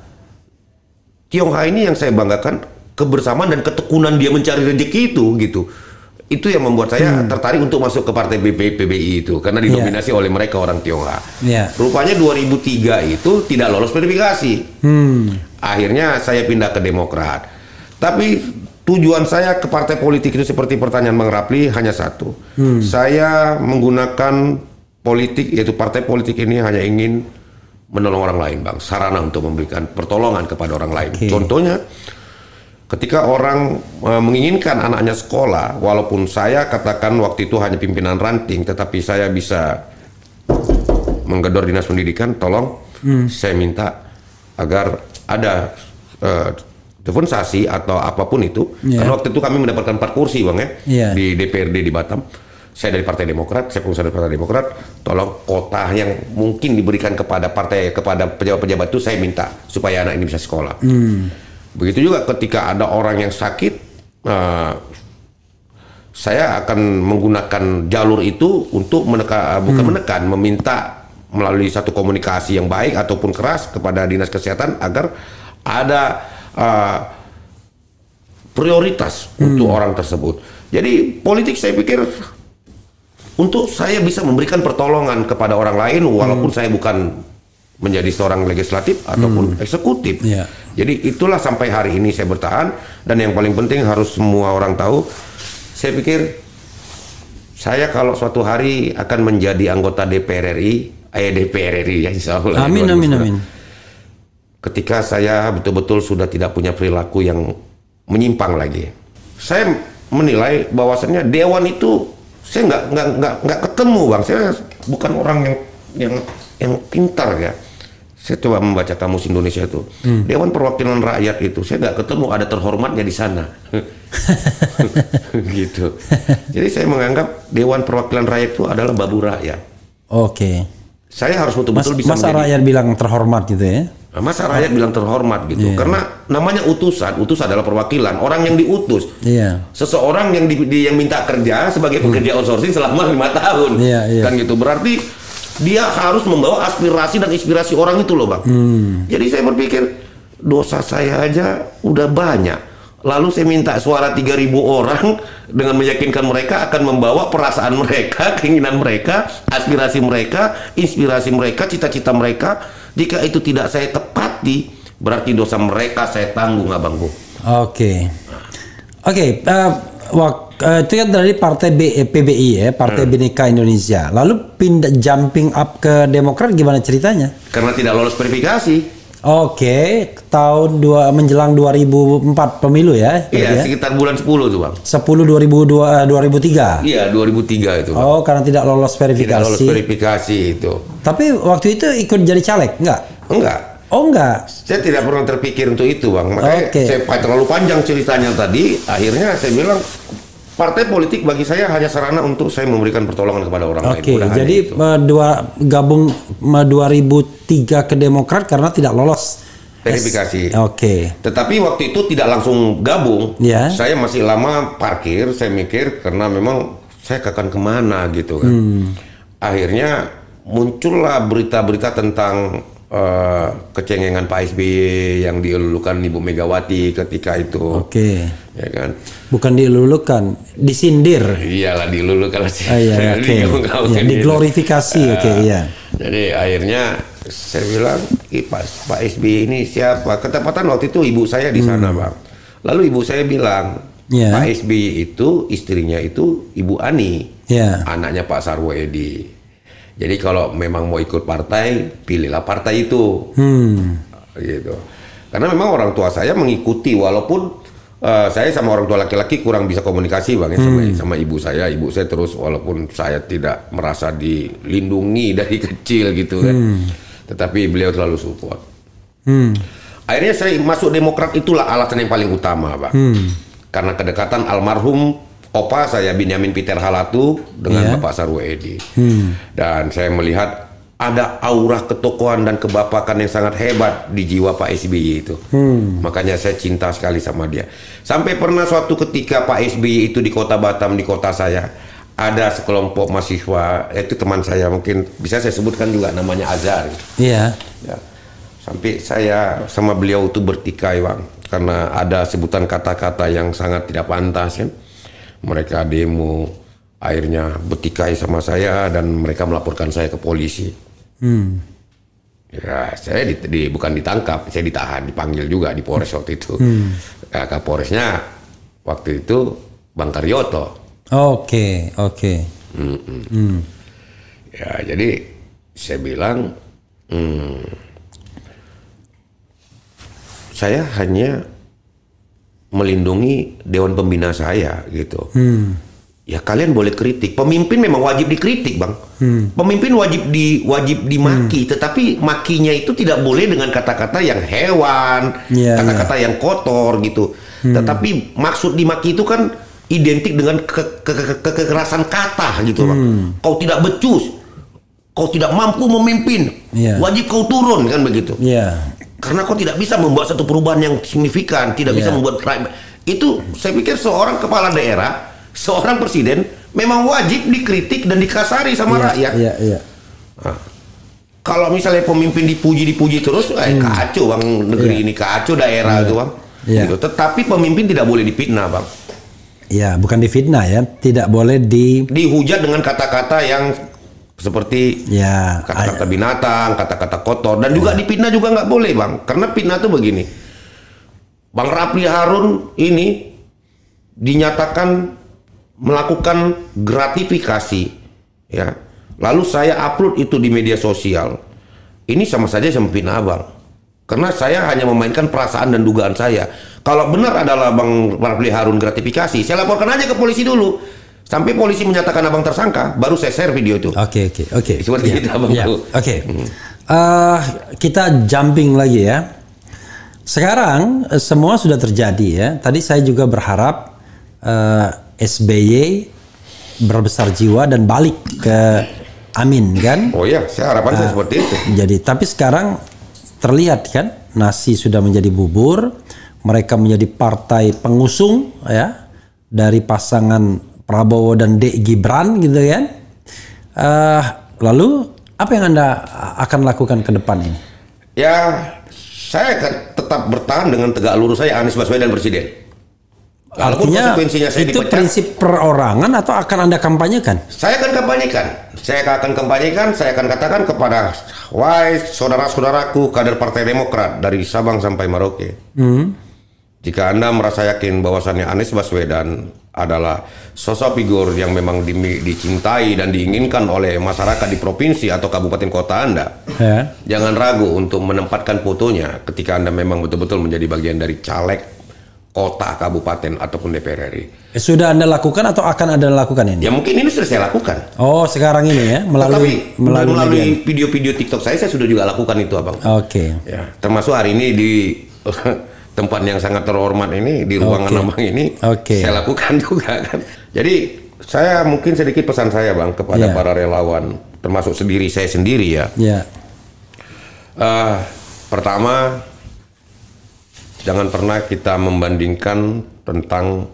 Tionghoa ini yang saya banggakan, kebersamaan dan ketekunan dia mencari rezeki itu gitu. Itu yang membuat saya tertarik untuk masuk ke partai PBI itu, karena didominasi oleh mereka orang Tionghoa. Rupanya 2003 itu tidak lolos verifikasi. Akhirnya saya pindah ke Demokrat. Tapi tujuan saya ke partai politik itu seperti pertanyaan Bang Rapli hanya satu. Saya menggunakan politik, yaitu partai politik ini hanya ingin menolong orang lain, Bang. Sarana untuk memberikan pertolongan kepada orang lain. Contohnya, ketika orang menginginkan anaknya sekolah, walaupun saya katakan waktu itu hanya pimpinan ranting, tetapi saya bisa menggedor dinas pendidikan, tolong saya minta agar ada dispensasi atau apapun itu. Karena waktu itu kami mendapatkan 4 kursi, Bang, ya, di DPRD di Batam. Saya dari Partai Demokrat, saya pengusaha dari Partai Demokrat, tolong kota yang mungkin diberikan kepada pejabat-pejabat itu saya minta supaya anak ini bisa sekolah. Begitu juga ketika ada orang yang sakit, saya akan menggunakan jalur itu untuk meminta melalui satu komunikasi yang baik ataupun keras kepada Dinas Kesehatan agar ada prioritas untuk orang tersebut. Jadi politik saya pikir untuk saya bisa memberikan pertolongan kepada orang lain walaupun saya bukan menjadi seorang legislatif ataupun eksekutif. Jadi itulah sampai hari ini saya bertahan, dan yang paling penting harus semua orang tahu, saya pikir saya kalau suatu hari akan menjadi anggota DPR RI ya, insya Allah. Amin, amin, amin. Ketika saya betul-betul sudah tidak punya perilaku yang menyimpang lagi, saya menilai bahwasannya Dewan itu saya nggak ketemu, Bang. Saya bukan orang yang pintar ya. Saya coba membaca Kamus Indonesia itu. Dewan Perwakilan Rakyat itu saya nggak ketemu ada terhormatnya di sana. Gitu. Jadi saya menganggap Dewan Perwakilan Rakyat itu adalah babu rakyat. Saya harus betul-betul bisa masa rakyat bilang terhormat gitu ya. Masa rakyat bilang terhormat gitu, karena namanya utus adalah perwakilan, orang yang diutus. Seseorang yang minta kerja sebagai pekerja outsourcing selama 5 tahun, kan gitu. Berarti dia harus membawa aspirasi dan inspirasi orang itu loh, Bang. Jadi saya berpikir dosa saya aja udah banyak, lalu saya minta suara 3.000 orang dengan meyakinkan mereka akan membawa perasaan mereka, keinginan mereka, aspirasi mereka, inspirasi mereka, cita-cita mereka. Jika itu tidak saya tepati, berarti dosa mereka saya tanggung, Abang Bu. Itu kan dari Partai PBI ya, Partai Bhinneka Indonesia. Lalu pindah jumping up ke Demokrat gimana ceritanya? Karena tidak lolos verifikasi. Tahun menjelang 2004 pemilu ya? Iya, sekitar bulan 10 tuh, Bang. 2003. Iya, 2003 itu, Bang. Karena tidak lolos verifikasi. Tidak lolos verifikasi itu. Tapi waktu itu ikut jadi caleg, enggak? Enggak. Saya tidak pernah terpikir untuk itu, Bang. Makanya saya terlalu panjang ceritanya tadi. Akhirnya saya bilang partai politik bagi saya hanya sarana untuk saya memberikan pertolongan kepada orang lain. Jadi gabung 2003 ke Demokrat karena tidak lolos verifikasi. Tetapi waktu itu tidak langsung gabung. Saya masih lama parkir. Saya mikir karena memang saya akan kemana gitu kan. Akhirnya muncullah berita-berita tentang kecengengan Pak SBY yang dielulukan Ibu Megawati ketika itu. Ya kan? Bukan dielulukan, disindir. Iyalah dilulukan. Diglorifikasi. Jadi akhirnya saya bilang, Pak SBY ini siapa? Ketepatan waktu itu ibu saya di sana, Bang. Lalu ibu saya bilang, Pak SBY itu istrinya itu Ibu Ani, anaknya Pak Sarwo Edi. Jadi kalau memang mau ikut partai, pilihlah partai itu. Gitu. Karena memang orang tua saya mengikuti, walaupun saya sama orang tua laki-laki kurang bisa komunikasi, Bang, ya, sama ibu saya. Ibu saya terus, walaupun saya tidak merasa dilindungi dari kecil gitu kan. Tetapi beliau selalu support. Akhirnya saya masuk Demokrat, itulah alasan yang paling utama, Bang. Karena kedekatan almarhum Opa saya Binyamin Peter Halatu dengan Bapak Sarwo Edi. Dan saya melihat ada aura ketokohan dan kebapakan yang sangat hebat di jiwa Pak SBY itu. Makanya saya cinta sekali sama dia. Sampai pernah suatu ketika Pak SBY itu di kota Batam, di kota saya, ada sekelompok mahasiswa, itu teman saya, mungkin bisa saya sebutkan juga namanya Azhar. Sampai saya sama beliau itu bertikai, Bang, karena ada sebutan kata-kata yang sangat tidak pantas kan. Mereka demo, akhirnya bertikai sama saya dan mereka melaporkan saya ke polisi. Ya, saya bukan ditangkap, saya ditahan, dipanggil juga di Polres waktu itu. Kapolresnya waktu itu Bang Karyoto. Ya, jadi saya bilang, saya hanya melindungi Dewan Pembina saya gitu. Ya kalian boleh kritik. Pemimpin memang wajib dikritik, Bang. Pemimpin wajib dimaki, tetapi makinya itu tidak boleh dengan kata-kata yang hewan, kata-kata yang kotor gitu. Tetapi maksud dimaki itu kan identik dengan kekerasan kata gitu, Bang. Kau tidak becus, kau tidak mampu memimpin, wajib kau turun, kan begitu. Karena kau tidak bisa membuat satu perubahan yang signifikan, tidak bisa membuat itu. Saya pikir seorang kepala daerah, seorang presiden memang wajib dikritik dan dikasari sama rakyat. Nah, kalau misalnya pemimpin dipuji terus, kacau, Bang, negeri ini, kacau daerah itu, Bang. Gitu. Tetapi pemimpin tidak boleh difitnah, Bang. Ya, bukan difitnah ya, tidak boleh dihujat dengan kata-kata yang seperti kata-kata binatang, kata-kata kotor, dan juga dipitnah juga nggak boleh, Bang. Karena fitnah tuh begini, Bang Rapli Harun ini dinyatakan melakukan gratifikasi, ya. Lalu saya upload itu di media sosial. Ini sama saja sama fitnah, Bang. Karena saya hanya memainkan perasaan dan dugaan saya. Kalau benar adalah Bang Rapli Harun gratifikasi, saya laporkan aja ke polisi dulu. Sampai polisi menyatakan abang tersangka, baru saya share video itu. Oke. Seperti itu, Abang. Kita jumping lagi ya. Sekarang semua sudah terjadi ya. Tadi saya juga berharap SBY berbesar jiwa dan balik ke Amin, kan? Oh iya, harapan saya seperti itu. Jadi, tapi sekarang terlihat kan, nasi sudah menjadi bubur. Mereka menjadi partai pengusung ya dari pasangan Prabowo dan Dek Gibran gitu kan. Lalu apa yang Anda akan lakukan ke depan ini? Ya, saya akan tetap bertahan dengan tegak lurus saya Anies Baswedan presiden. Artinya itu prinsip perorangan atau akan Anda kampanyekan? Saya akan kampanyekan. Saya akan katakan kepada wahai saudara-saudaraku kader Partai Demokrat dari Sabang sampai Merauke. Jika Anda merasa yakin bahwasannya Anies Baswedan adalah sosok figur yang memang dicintai dan diinginkan oleh masyarakat di provinsi atau kabupaten kota Anda, jangan ragu untuk menempatkan fotonya ketika Anda memang betul-betul menjadi bagian dari caleg kota, kabupaten, ataupun DPR RI. Sudah Anda lakukan atau akan Anda lakukan ini? Ya mungkin ini sudah saya lakukan. Oh, sekarang ini ya? Melalui video-video TikTok saya sudah juga lakukan itu, Abang. Ya, termasuk hari ini di tempat yang sangat terhormat ini, di ruangan Abang ini, saya lakukan juga kan. Jadi saya mungkin sedikit pesan saya, Bang, kepada para relawan, termasuk saya sendiri ya. Pertama, jangan pernah kita membandingkan tentang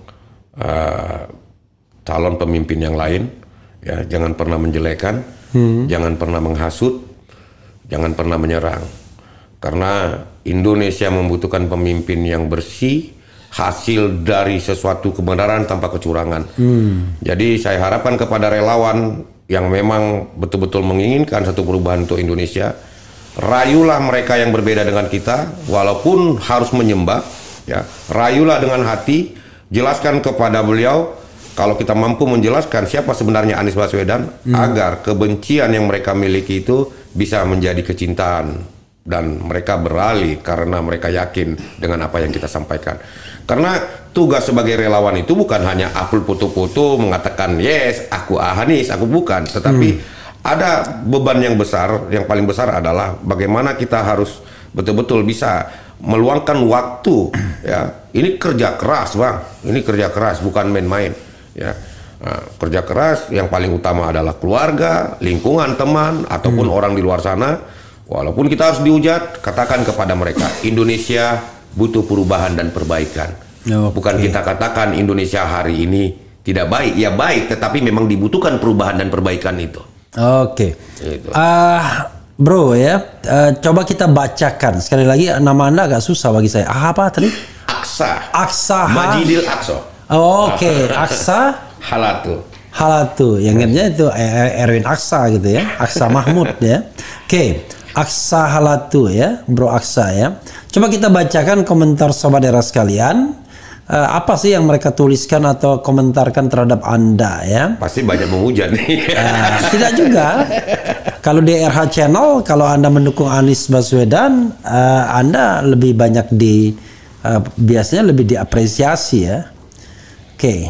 calon pemimpin yang lain, ya. Jangan pernah menjelekan, jangan pernah menghasut, jangan pernah menyerang. Karena Indonesia membutuhkan pemimpin yang bersih, hasil dari sesuatu kebenaran tanpa kecurangan. Jadi saya harapkan kepada relawan yang memang betul-betul menginginkan satu perubahan untuk Indonesia, rayulah mereka yang berbeda dengan kita, walaupun harus menyembah, ya. Rayulah dengan hati, jelaskan kepada beliau, kalau kita mampu menjelaskan siapa sebenarnya Anies Baswedan, agar kebencian yang mereka miliki itu bisa menjadi kecintaan. Dan mereka beralih karena mereka yakin dengan apa yang kita sampaikan. Karena tugas sebagai relawan itu bukan hanya upload foto-foto mengatakan yes, aku Anies, aku bukan. Tetapi ada beban yang besar, yang paling besar adalah bagaimana kita harus betul-betul bisa meluangkan waktu. Ya, ini kerja keras, Bang. Ini kerja keras, bukan main-main. Ya, nah, kerja keras yang paling utama adalah keluarga, lingkungan, teman, ataupun orang di luar sana. Walaupun kita harus dihujat, katakan kepada mereka, Indonesia butuh perubahan dan perbaikan. Bukan kita katakan Indonesia hari ini tidak baik, ya baik, tetapi memang dibutuhkan perubahan dan perbaikan itu. Gitu. Bro ya, coba kita bacakan sekali lagi, nama Anda agak susah bagi saya. Apa tadi? Aksa Majidil Aqsa. Aksa Halatu. Yang ingatnya itu Erwin Aksa gitu ya, Aksa Mahmud ya. Aksa Halatu ya, Bro Aksa ya. Coba kita bacakan komentar sobat era sekalian. apa sih yang mereka tuliskan atau komentarkan terhadap Anda ya? Pasti banyak menghujat nih. Tidak juga. Kalau di RH Channel, kalau Anda mendukung Anies Baswedan, Anda lebih banyak biasanya lebih diapresiasi ya. Oke.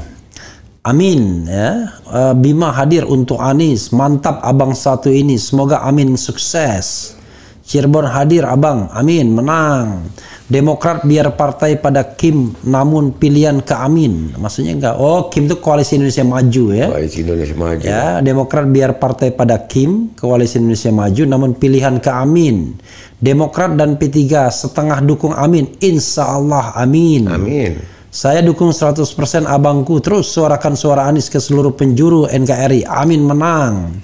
Amin ya. Bima hadir untuk Anies. Mantap abang satu ini. Semoga Amin sukses. Cirebon hadir abang. Amin menang. Demokrat biar partai pada Kim namun pilihan ke Amin. Maksudnya enggak. Oh, Kim itu Koalisi Indonesia Maju ya. Koalisi Indonesia Maju. Ya, Demokrat biar partai pada Kim, Koalisi Indonesia Maju namun pilihan ke Amin. Demokrat dan P3 setengah dukung Amin. Insya Allah amin. Amin. Saya dukung 100% abangku. Terus suarakan suara Anies ke seluruh penjuru NKRI. Amin menang.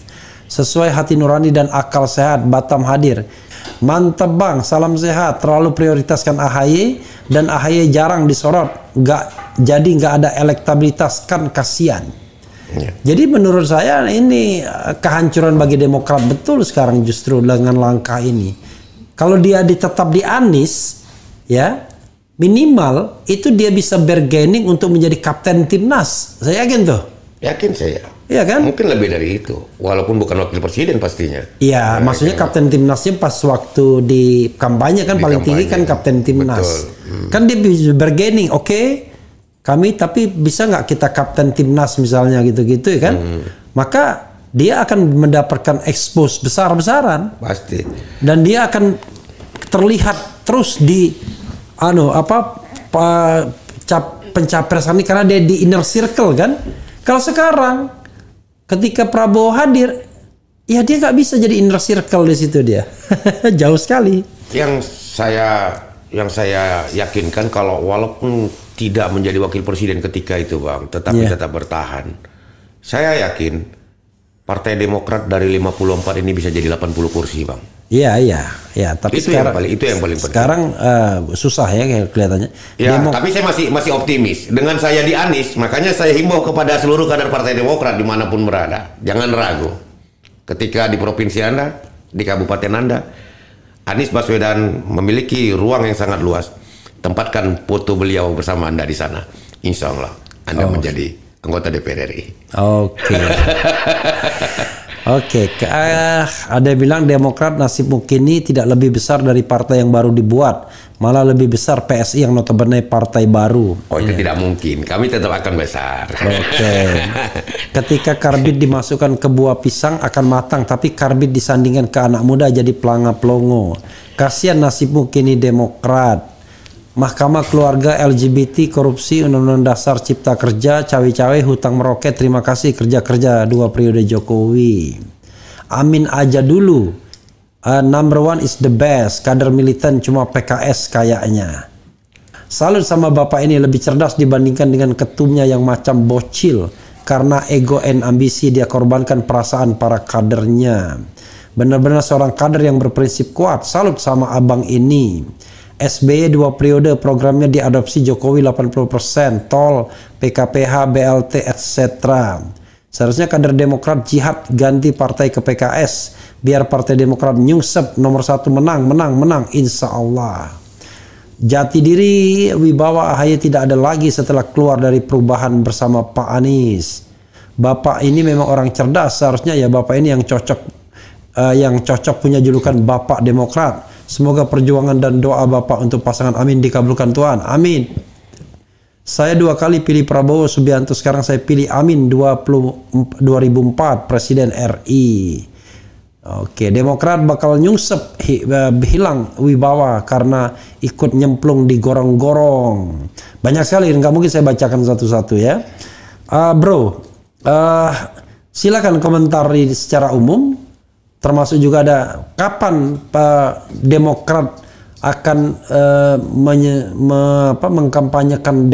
Sesuai hati nurani dan akal sehat. Batam hadir. Mantap bang, salam sehat. Terlalu prioritaskan AHY dan AHY jarang disorot. Jadi nggak ada elektabilitas, kan kasihan. Ya. Jadi menurut saya ini kehancuran bagi Demokrat betul sekarang justru dengan langkah ini. Kalau dia tetap di Anies, ya minimal itu dia bisa bargaining untuk menjadi kapten timnas. Saya yakin tuh. Yakin saya. Iya kan? Mungkin lebih dari itu, walaupun bukan wakil presiden pastinya. Iya, maksudnya kapten timnasnya pas waktu di kampanye kan paling tinggi kan kapten timnas. Kan dia bisa bargaining, oke, kami tapi bisa nggak kita kapten timnas misalnya gitu-gitu ya kan? Maka dia akan mendapatkan expose besar-besaran. Pasti. Dan dia akan terlihat terus di pencapresan ini karena dia di inner circle kan. Kalau sekarang ketika Prabowo hadir, ya dia nggak bisa jadi inner circle di situ dia. Jauh sekali. Yang saya yakinkan kalau walaupun tidak menjadi wakil presiden ketika itu bang, tetapi tetap bertahan. Saya yakin Partai Demokrat dari 54 ini bisa jadi 80 kursi bang. Iya. Tapi itu sekarang itu yang paling penting. Sekarang susah ya kelihatannya. Ya, tapi saya masih optimis. Dengan saya di Anies, makanya saya himbau kepada seluruh kader Partai Demokrat dimanapun berada, jangan ragu. Ketika di provinsi Anda, di kabupaten Anda, Anies Baswedan memiliki ruang yang sangat luas. Tempatkan foto beliau bersama Anda di sana. Insya Allah Anda menjadi anggota DPR RI. Oke, ada bilang Demokrat nasibmu kini tidak lebih besar dari partai yang baru dibuat, malah lebih besar PSI yang notabene partai baru. Oh itu tidak mungkin, kami tetap akan besar. Oke. Ketika karbit dimasukkan ke buah pisang akan matang, tapi karbit disandingkan ke anak muda jadi pelanga pelongo. Kasihan nasibmu kini Demokrat. Mahkamah Keluarga LGBT korupsi Undang-Undang Dasar Cipta Kerja cawe-cawe hutang meroket terima kasih kerja-kerja 2 periode Jokowi. Amin aja dulu. Number one is the best. Kader militan cuma PKS kayaknya. Salut sama bapak ini lebih cerdas dibandingkan dengan ketumnya yang macam bocil. Karena ego and ambisi dia korbankan perasaan para kadernya. Benar-benar seorang kader yang berprinsip kuat. Salut sama abang ini. SBY 2 periode programnya diadopsi Jokowi 80%, tol, PKPH, BLT, etc. Seharusnya kader Demokrat jihad ganti partai ke PKS biar Partai Demokrat nyungsep nomor 1 menang, insya Allah. Jati diri wibawa AHY tidak ada lagi setelah keluar dari perubahan bersama Pak Anies. Bapak ini memang orang cerdas, seharusnya ya bapak ini yang cocok punya julukan Bapak Demokrat. Semoga perjuangan dan doa Bapak untuk pasangan Amin dikabulkan Tuhan. Amin. Saya 2 kali pilih Prabowo Subianto, sekarang saya pilih Amin 2004 Presiden RI. Oke, Demokrat bakal nyungsep hilang wibawa karena ikut nyemplung di gorong-gorong. Banyak sekali, nggak mungkin saya bacakan satu-satu ya. Silakan komentar secara umum. Termasuk juga ada kapan Demokrat akan mengkampanyekan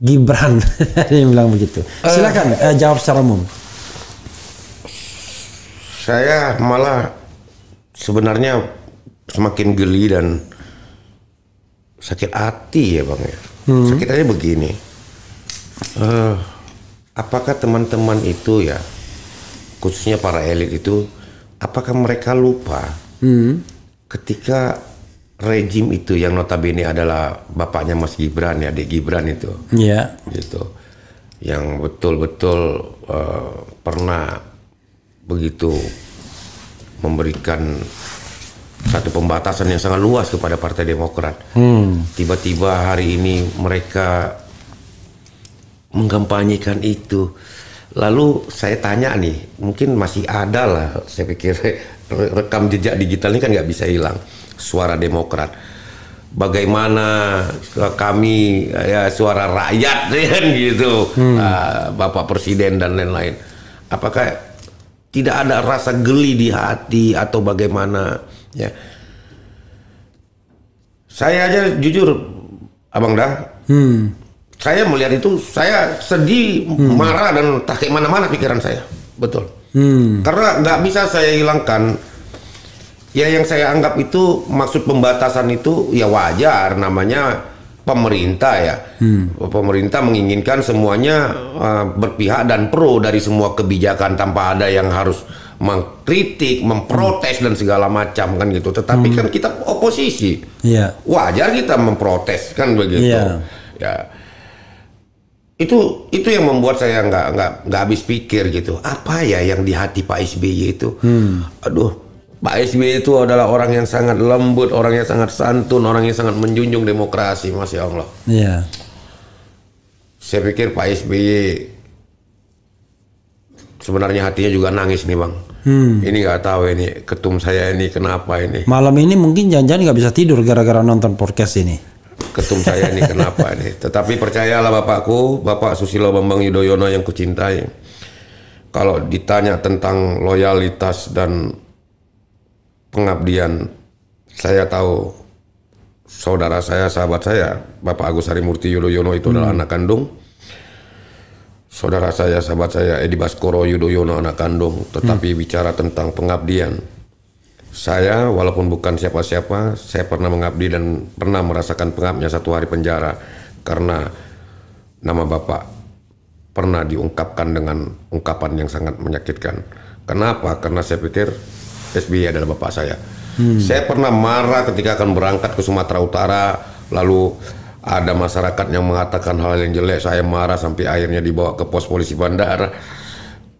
Gibran. Dia bilang begitu. Silakan jawab secara umum. Saya malah sebenarnya semakin geli dan sakit hati ya bang ya. Sakit hati begini. Apakah teman-teman itu ya, khususnya para elit itu, apakah mereka lupa ketika rejim itu yang notabene adalah bapaknya Mas Gibran ya, adik Gibran itu. Iya. Gitu. Yang betul-betul pernah begitu memberikan satu pembatasan yang sangat luas kepada Partai Demokrat. Tiba-tiba hari ini mereka mengkampanyekan itu. Lalu saya tanya nih, mungkin masih ada lah, saya pikir rekam jejak digital ini kan nggak bisa hilang. Suara Demokrat, bagaimana kami ya suara rakyat kan gitu, Bapak Presiden dan lain-lain. Apakah tidak ada rasa geli di hati atau bagaimana? Ya, saya aja jujur, Abang Dah, saya melihat itu saya sedih, marah dan tak kayak mana-mana pikiran saya, betul. Karena nggak bisa saya hilangkan. Ya yang saya anggap itu maksud pembatasan itu ya wajar, namanya pemerintah ya. Pemerintah menginginkan semuanya berpihak dan pro dari semua kebijakan tanpa ada yang harus mengkritik, memprotes dan segala macam kan gitu. Tetapi kan kita oposisi, wajar kita memprotes kan begitu. Ya itu yang membuat saya nggak habis pikir gitu. Apa ya yang di hati Pak SBY itu? Aduh. Pak SBY itu adalah orang yang sangat lembut, orang yang sangat santun, orang yang sangat menjunjung demokrasi, Masya Allah. Iya. Saya pikir Pak SBY sebenarnya hatinya juga nangis nih Bang. Ini nggak tahu ini ketum saya ini kenapa ini. Malam ini mungkin jangan-jangan nggak bisa tidur gara-gara nonton podcast ini. Ketum saya ini kenapa ini. Tetapi percayalah Bapakku, Bapak Susilo Bambang Yudhoyono yang kucintai. Kalau ditanya tentang loyalitas dan pengabdian, saya tahu saudara saya, sahabat saya, Bapak Agus Harimurti Yudhoyono itu adalah anak kandung. Saudara saya, sahabat saya, Edi Baskoro Yudhoyono anak kandung. Tetapi bicara tentang pengabdian, saya walaupun bukan siapa-siapa, saya pernah mengabdi dan pernah merasakan pengabdian 1 hari penjara karena nama Bapak pernah diungkapkan dengan ungkapan yang sangat menyakitkan. Kenapa? Karena saya pikir SBY adalah bapak saya. Saya pernah marah ketika akan berangkat ke Sumatera Utara, lalu ada masyarakat yang mengatakan hal yang jelek, saya marah sampai akhirnya dibawa ke pos polisi bandara.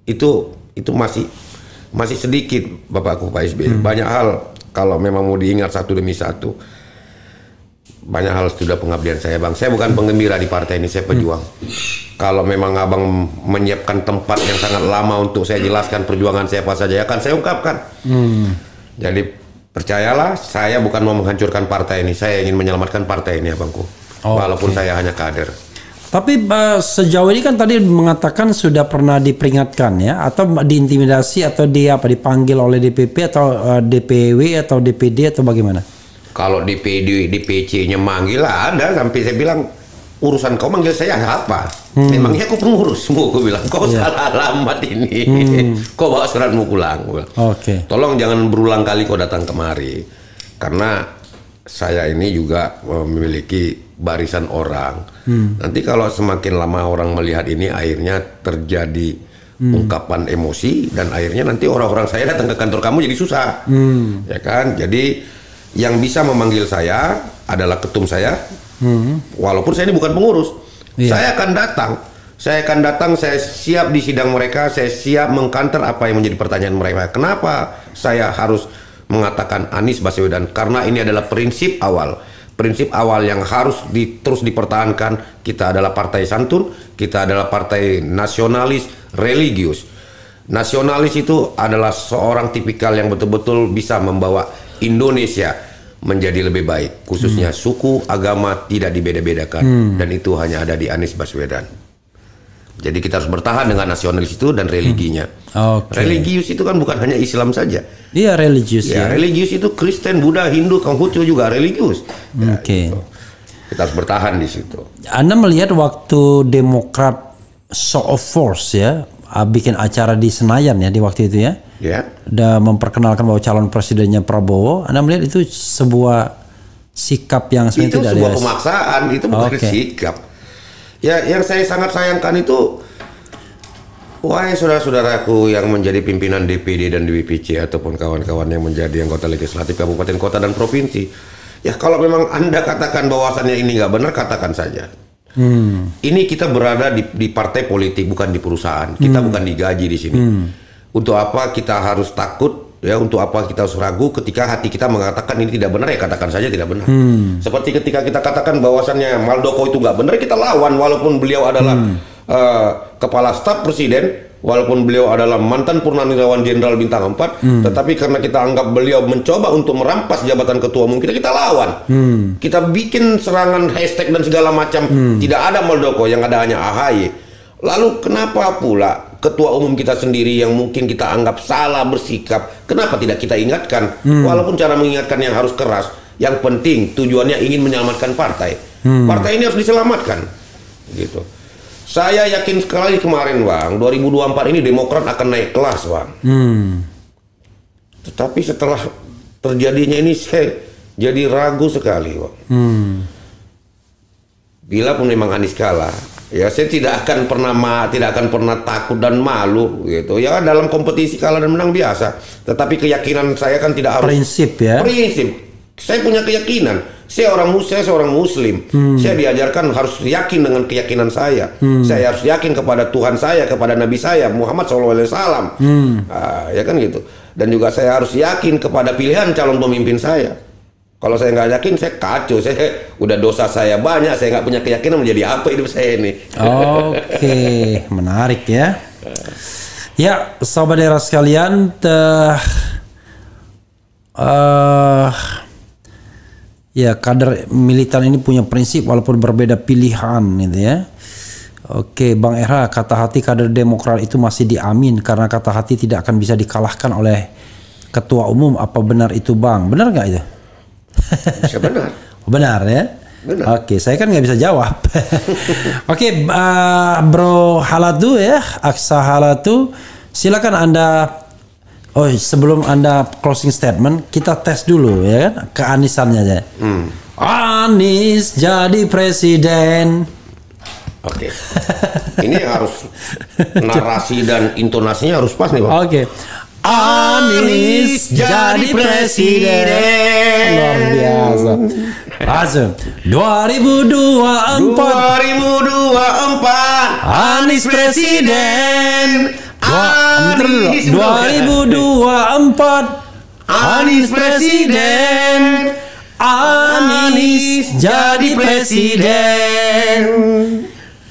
Itu masih sedikit Bapakku Pak SBY. Banyak hal kalau memang mau diingat satu demi satu. Banyak hal sudah pengabdian saya Bang. Saya bukan penggembira di partai ini, saya pejuang. Kalau memang Abang menyiapkan tempat yang sangat lama untuk saya jelaskan perjuangan saya apa saja, akan saya ungkapkan. Jadi percayalah, saya bukan mau menghancurkan partai ini, saya ingin menyelamatkan partai ini Abangku. Walaupun saya hanya kader. Tapi sejauh ini kan tadi mengatakan sudah pernah diperingatkan ya, atau diintimidasi atau dipanggil oleh DPP atau DPW atau DPD atau bagaimana? Kalau DPD, DPC-nya manggil ada, sampai saya bilang urusan kau manggil saya apa? Memangnya aku pengurusmu, aku bilang. Kau salah alamat ini. Kau bawa suratmu pulang. Tolong jangan berulang kali kau datang kemari. Karena saya ini juga memiliki barisan orang. Nanti kalau semakin lama orang melihat ini, akhirnya terjadi ungkapan emosi dan akhirnya nanti orang-orang saya datang ke kantor kamu jadi susah. Ya kan? Jadi yang bisa memanggil saya adalah ketum saya. Walaupun saya ini bukan pengurus, saya akan datang, saya siap di sidang mereka, saya siap mengkanter apa yang menjadi pertanyaan mereka. Kenapa saya harus mengatakan Anies Baswedan? Karena ini adalah prinsip awal yang harus terus dipertahankan. Kita adalah partai santun, kita adalah partai nasionalis, religius. Nasionalis itu adalah seorang tipikal yang betul-betul bisa membawa Indonesia menjadi lebih baik, khususnya suku, agama tidak dibeda-bedakan, dan itu hanya ada di Anies Baswedan. Jadi kita harus bertahan dengan nasionalis itu dan religinya. Religius itu kan bukan hanya Islam saja. Iya, religius. Ya, religius itu Kristen, Buddha, Hindu, Konghucu juga religius. Ya, gitu. Kita harus bertahan di situ. Anda melihat waktu Demokrat show of force ya, bikin acara di Senayan ya di waktu itu ya. Dan memperkenalkan bahwa calon presidennya Prabowo, Anda melihat itu sebuah sikap yang sebenarnya itu tidak sebuah pemaksaan, itu bukan sikap. Ya, yang saya sangat sayangkan itu, wahai saudara-saudaraku yang menjadi pimpinan DPD dan DPC ataupun kawan-kawan yang menjadi anggota legislatif kabupaten, kota dan provinsi, Ya kalau memang Anda katakan bahwasannya ini nggak benar, katakan saja. Ini kita berada di partai politik, bukan di perusahaan. Kita bukan digaji di sini. Untuk apa kita harus takut? Ya, untuk apa kita harus ragu ketika hati kita mengatakan ini tidak benar, ya katakan saja tidak benar. Seperti ketika kita katakan bahwasannya Muldoko itu nggak benar, kita lawan walaupun beliau adalah kepala staf presiden, walaupun beliau adalah mantan Purnawirawan Jenderal Bintang 4, tetapi karena kita anggap beliau mencoba untuk merampas jabatan ketua umum kita lawan. Kita bikin serangan hashtag dan segala macam. Tidak ada Muldoko, yang ada hanya AHY. Lalu kenapa pula ketua umum kita sendiri yang mungkin kita anggap salah bersikap, kenapa tidak kita ingatkan? Walaupun cara mengingatkan yang harus keras, yang penting tujuannya ingin menyelamatkan partai. Partai ini harus diselamatkan, gitu. Saya yakin sekali kemarin, Bang, 2024 ini Demokrat akan naik kelas, Bang. Tetapi setelah terjadinya ini saya jadi ragu sekali, Bang. Bila pun memang Anies kalah, ya saya tidak akan pernah takut dan malu, gitu. Ya dalam kompetisi kalah dan menang biasa. Tetapi keyakinan saya kan tidak harus prinsip, ya. Prinsip. Saya punya keyakinan. Saya seorang muslim. Saya diajarkan harus yakin dengan keyakinan saya. Saya harus yakin kepada Tuhan saya, kepada Nabi saya Muhammad SAW. Ya kan gitu. Dan juga saya harus yakin kepada pilihan calon pemimpin saya. Kalau saya nggak yakin, saya kacau. Saya udah dosa saya banyak. Saya nggak punya keyakinan, menjadi apa hidup saya ini? Oke, menarik ya. Ya, sahabat daerah sekalian, ya kader militan ini punya prinsip walaupun berbeda pilihan, gitu ya. Oke, Bang Era, kata hati kader Demokrat itu masih diamin karena kata hati tidak akan bisa dikalahkan oleh ketua umum. Apa benar itu, Bang? Benar nggak itu? Bisa benar. Benar ya. Benar. Oke, saya kan nggak bisa jawab. Oke, Bro Halatu ya, Aksa Halatu, silakan Anda. Oh, sebelum Anda closing statement, kita tes dulu ya kan, keanisannya aja. Anies jadi presiden. Oke. Ini harus narasi dan intonasinya harus pas nih, Bang. Oke. Anies jadi presiden. Luar biasa. Langsung 2024 Anies presiden. 2024 Anies presiden. Anies jadi presiden.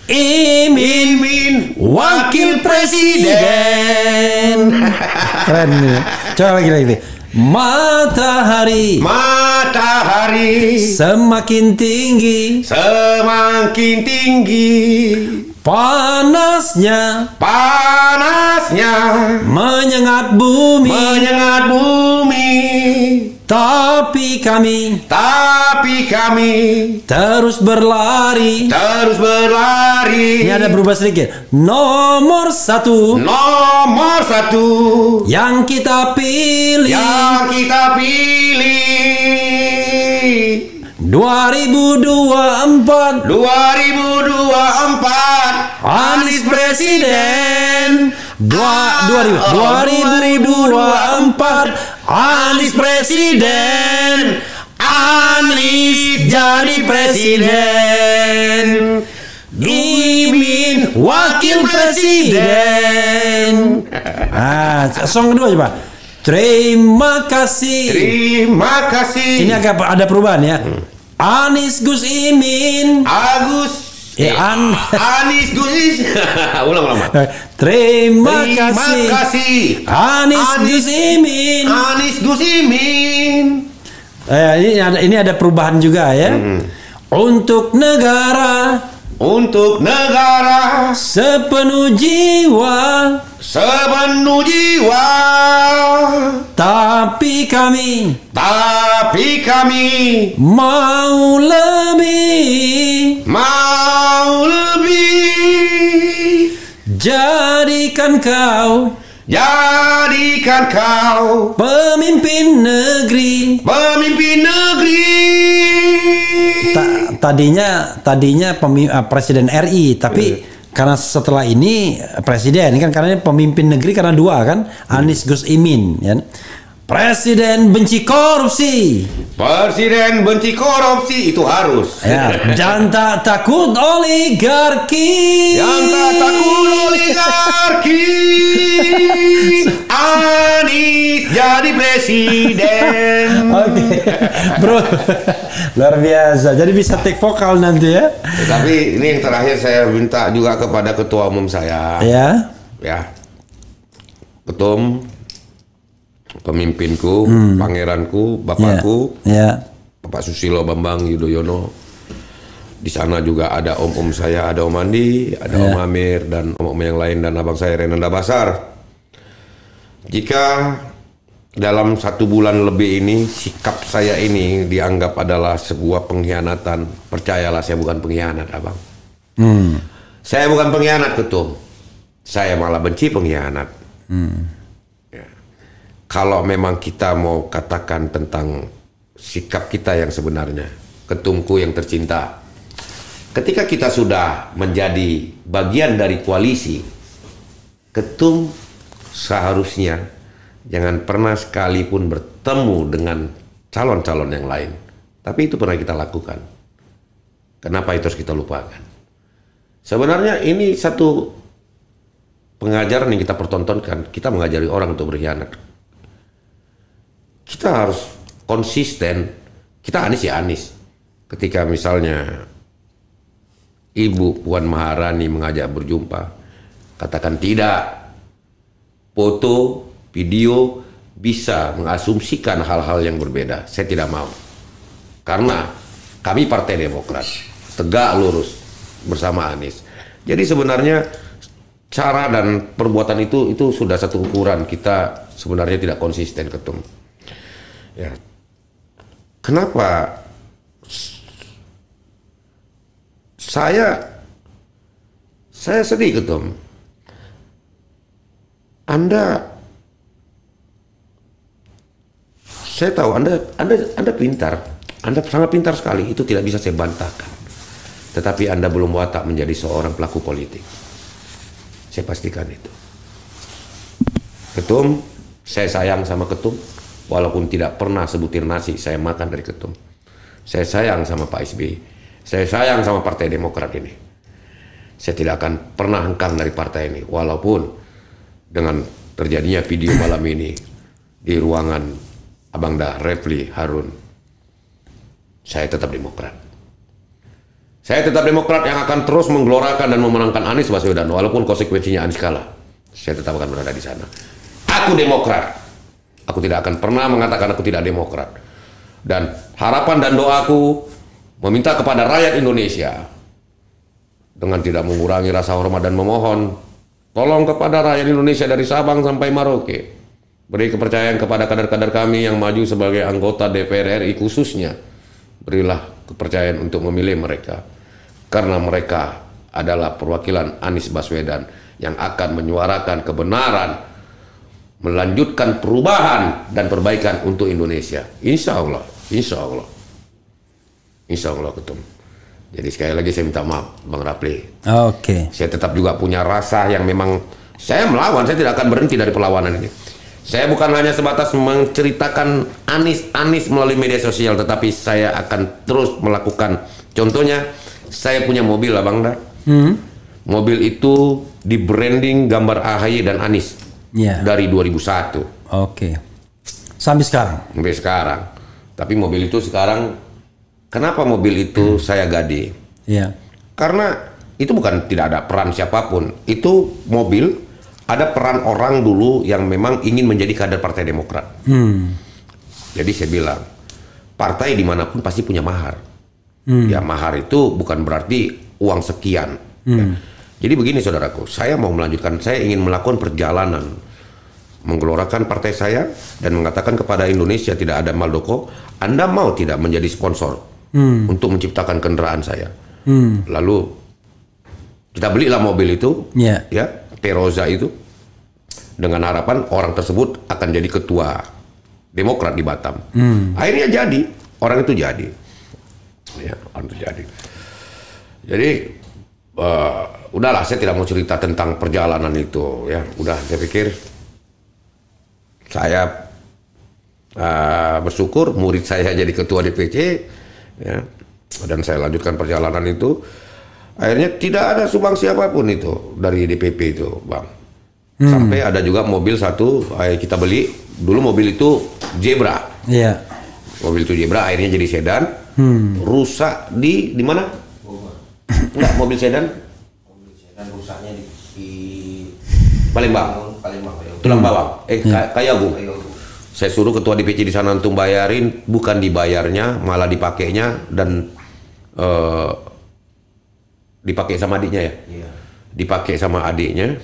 Imin wakil presiden. Keren nih. Coba lagi. Matahari semakin tinggi panasnya menyengat bumi tapi kami terus berlari. Ini ada berubah sedikit. Nomor satu yang kita pilih 2024 Anies presiden. 2024 Anies presiden. Anies jadi presiden. Imin wakil presiden. Song kedua coba. Terima kasih. Ini agak ada perubahan ya. Anies Gus Imin. Anies Gus. Ulang. Terima kasih. Anies Gus Imin. Ini ada perubahan juga ya. Untuk negara sepenuh jiwa. Tapi kami mau lebih. Jadikan kau pemimpin negeri. Tadinya presiden RI, tapi karena setelah ini presiden kan, karena ini pemimpin negeri karena dua kan, Anies Gus Imin ya. Presiden benci korupsi. Presiden benci korupsi, itu harus. Ya, dan tak takut oligarki. Yang tak takut oligarki. Anies jadi presiden. Oke, bro, luar biasa. Jadi bisa take vokal nanti ya. Tapi ini yang terakhir saya minta juga kepada ketua umum saya. Ya. Ya. Ketum, pemimpinku, pangeranku, bapakku, Bapak Susilo Bambang Yudhoyono. Di sana juga ada om-om saya, ada Om Andi, ada Om Amir, dan om-om yang lain, dan abang saya Renanda Basar. Jika dalam 1 bulan lebih ini sikap saya ini dianggap adalah sebuah pengkhianatan, percayalah saya bukan pengkhianat, abang. Saya bukan pengkhianat, Ketum. Saya malah benci pengkhianat. Ya. Kalau memang kita mau katakan tentang sikap kita yang sebenarnya, ketumku yang tercinta, ketika kita sudah menjadi bagian dari koalisi, ketum seharusnya jangan pernah sekalipun bertemu dengan calon-calon yang lain. Tapi itu pernah kita lakukan. Kenapa itu harus kita lupakan? Sebenarnya ini satu pengajaran yang kita pertontonkan. Kita mengajari orang untuk berkhianat. Kita harus konsisten. Kita Anies ya Anies. Ketika misalnya Ibu Puan Maharani mengajak berjumpa, katakan tidak. Foto, video bisa mengasumsikan hal-hal yang berbeda. Saya tidak mau. Karena kami Partai Demokrat tegak lurus bersama Anies. Jadi sebenarnya cara dan perbuatan itu sudah satu ukuran. Kita sebenarnya tidak konsisten, Ketum. Ya. Kenapa saya sedih, Ketum. Saya tahu Anda pintar. Anda sangat pintar sekali. Itu tidak bisa saya bantahkan. Tetapi Anda belum watak menjadi seorang pelaku politik. Saya pastikan itu. Ketum, saya sayang sama Ketum. Walaupun tidak pernah sebutir nasi saya makan dari Ketum. Saya sayang sama Pak SBY. Saya sayang sama Partai Demokrat ini. Saya tidak akan pernah hengkang dari partai ini. Walaupun dengan terjadinya video malam ini di ruangan Abang Da Refli Harun, saya tetap Demokrat. Saya tetap Demokrat yang akan terus menggelorakan dan memenangkan Anies Baswedan walaupun konsekuensinya Anies kalah. Saya tetap akan berada di sana. Aku Demokrat. Aku tidak akan pernah mengatakan aku tidak Demokrat. Dan harapan dan doaku meminta kepada rakyat Indonesia dengan tidak mengurangi rasa hormat dan memohon, tolong kepada rakyat Indonesia dari Sabang sampai Merauke, beri kepercayaan kepada kader-kader kami yang maju sebagai anggota DPR RI khususnya. Berilah kepercayaan untuk memilih mereka. Karena mereka adalah perwakilan Anies Baswedan yang akan menyuarakan kebenaran, melanjutkan perubahan dan perbaikan untuk Indonesia. Insya Allah, insya Allah, insya Allah, Ketum. Jadi sekali lagi saya minta maaf, Bang Rapli. Oke. Saya tetap juga punya rasa yang memang saya melawan. Saya tidak akan berhenti dari perlawanan ini. Saya bukan hanya sebatas menceritakan Anies melalui media sosial, tetapi saya akan terus melakukan. Contohnya, saya punya mobil, Abang Da. Mobil itu di branding gambar AHY dan Anies dari 2001. Oke. Sampai sekarang. Sampai sekarang. Tapi mobil itu sekarang, kenapa mobil itu saya gade? Karena itu bukan tidak ada peran siapapun. Itu mobil ada peran orang dulu yang memang ingin menjadi kader Partai Demokrat. Jadi saya bilang, partai dimanapun pasti punya mahar. Ya, mahar itu bukan berarti uang sekian. Ya. Jadi begini saudaraku, saya mau melanjutkan, saya ingin melakukan perjalanan, menggelorakan partai saya dan mengatakan kepada Indonesia tidak ada Maldoko, Anda mau tidak menjadi sponsor untuk menciptakan kendaraan saya. Lalu kita belilah mobil itu, ya, Teroza itu, dengan harapan orang tersebut akan jadi ketua Demokrat di Batam. Akhirnya jadi, orang itu jadi. Ya, orang itu jadi. Jadi udahlah, saya tidak mau cerita tentang perjalanan itu. Ya, udah, saya pikir saya bersyukur murid saya jadi ketua DPC, ya, dan saya lanjutkan perjalanan itu. Akhirnya tidak ada sumbang siapapun itu dari DPP itu, Bang. Sampai ada juga mobil satu kita beli dulu, mobil itu Zebra. Iya. Mobil itu Zebra akhirnya jadi sedan. Rusak di mana? Enggak, mobil sedan. Mobil sedan rusaknya di Palembang. Tulang Bawang. Kayagung. Saya suruh ketua DPC di sana untuk bayarin, bukan dibayarnya, malah dipakainya dan dipakai sama adiknya ya. Iya. Dipakai sama adiknya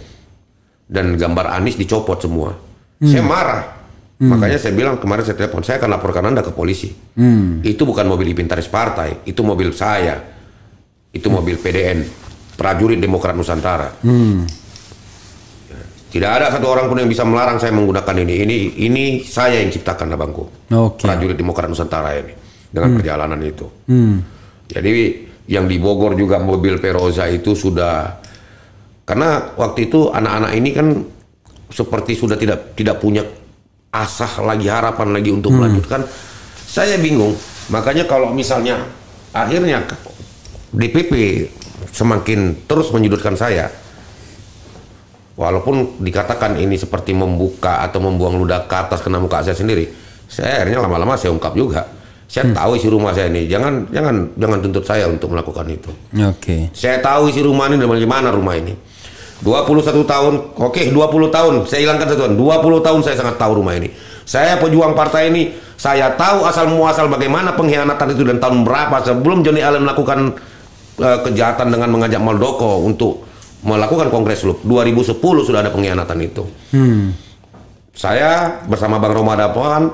dan gambar Anies dicopot semua. Saya marah. Makanya saya bilang kemarin saya telepon, saya akan laporkan Anda ke polisi. Itu bukan mobil inventaris partai, itu mobil saya. Itu mobil PDN, Prajurit Demokrat Nusantara. Tidak ada satu orang pun yang bisa melarang saya menggunakan ini. Ini saya yang ciptakan, abangku. Okay. Prajurit Demokrat Nusantara ini dengan perjalanan itu. Jadi yang di Bogor juga mobil Peroza itu sudah, karena waktu itu anak-anak ini kan seperti sudah tidak punya asah lagi, harapan lagi untuk melanjutkan. Saya bingung. Makanya kalau misalnya akhirnya DPP semakin terus menyudutkan saya, walaupun dikatakan ini seperti membuka atau membuang ludah ke atas kena muka saya sendiri, saya akhirnya lama-lama saya ungkap juga. Saya tahu isi rumah saya ini, jangan tuntut saya untuk melakukan itu. Oke. Saya tahu isi rumah ini dari mana rumah ini. 21 tahun, oke, 20 tahun, saya hilangkan satuan. 20 tahun saya sangat tahu rumah ini. Saya pejuang partai ini, saya tahu asal muasal bagaimana pengkhianatan itu dan tahun berapa sebelum Johnny Allen melakukan kejahatan dengan mengajak Muldoko untuk melakukan Kongres LUP. 2010 sudah ada pengkhianatan itu. Saya bersama Bang Romada Pohan,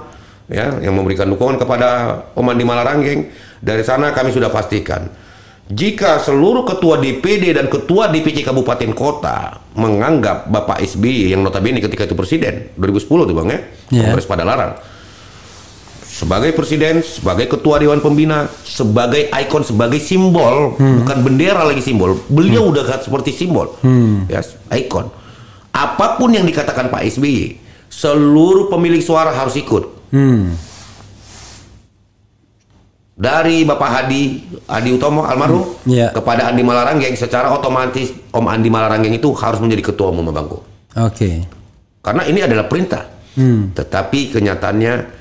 ya, yang memberikan dukungan kepada Om Andi Malaranggeng. Dari sana kami sudah pastikan, jika seluruh ketua DPD dan ketua DPC kabupaten kota menganggap Bapak SBY yang notabene ketika itu presiden 2010 tuh Bang ya, Kongres Padalarang, sebagai presiden, sebagai ketua dewan pembina, sebagai ikon, sebagai simbol, bukan bendera lagi, simbol. Beliau udah seperti simbol, ya, ikon. Apapun yang dikatakan Pak SBY, seluruh pemilik suara harus ikut. Dari Bapak Hadi Utomo almarhum kepada Andi Malaranggeng, secara otomatis Om Andi Malaranggeng itu harus menjadi ketua umum Bangku. Oke. Karena ini adalah perintah. Tetapi kenyataannya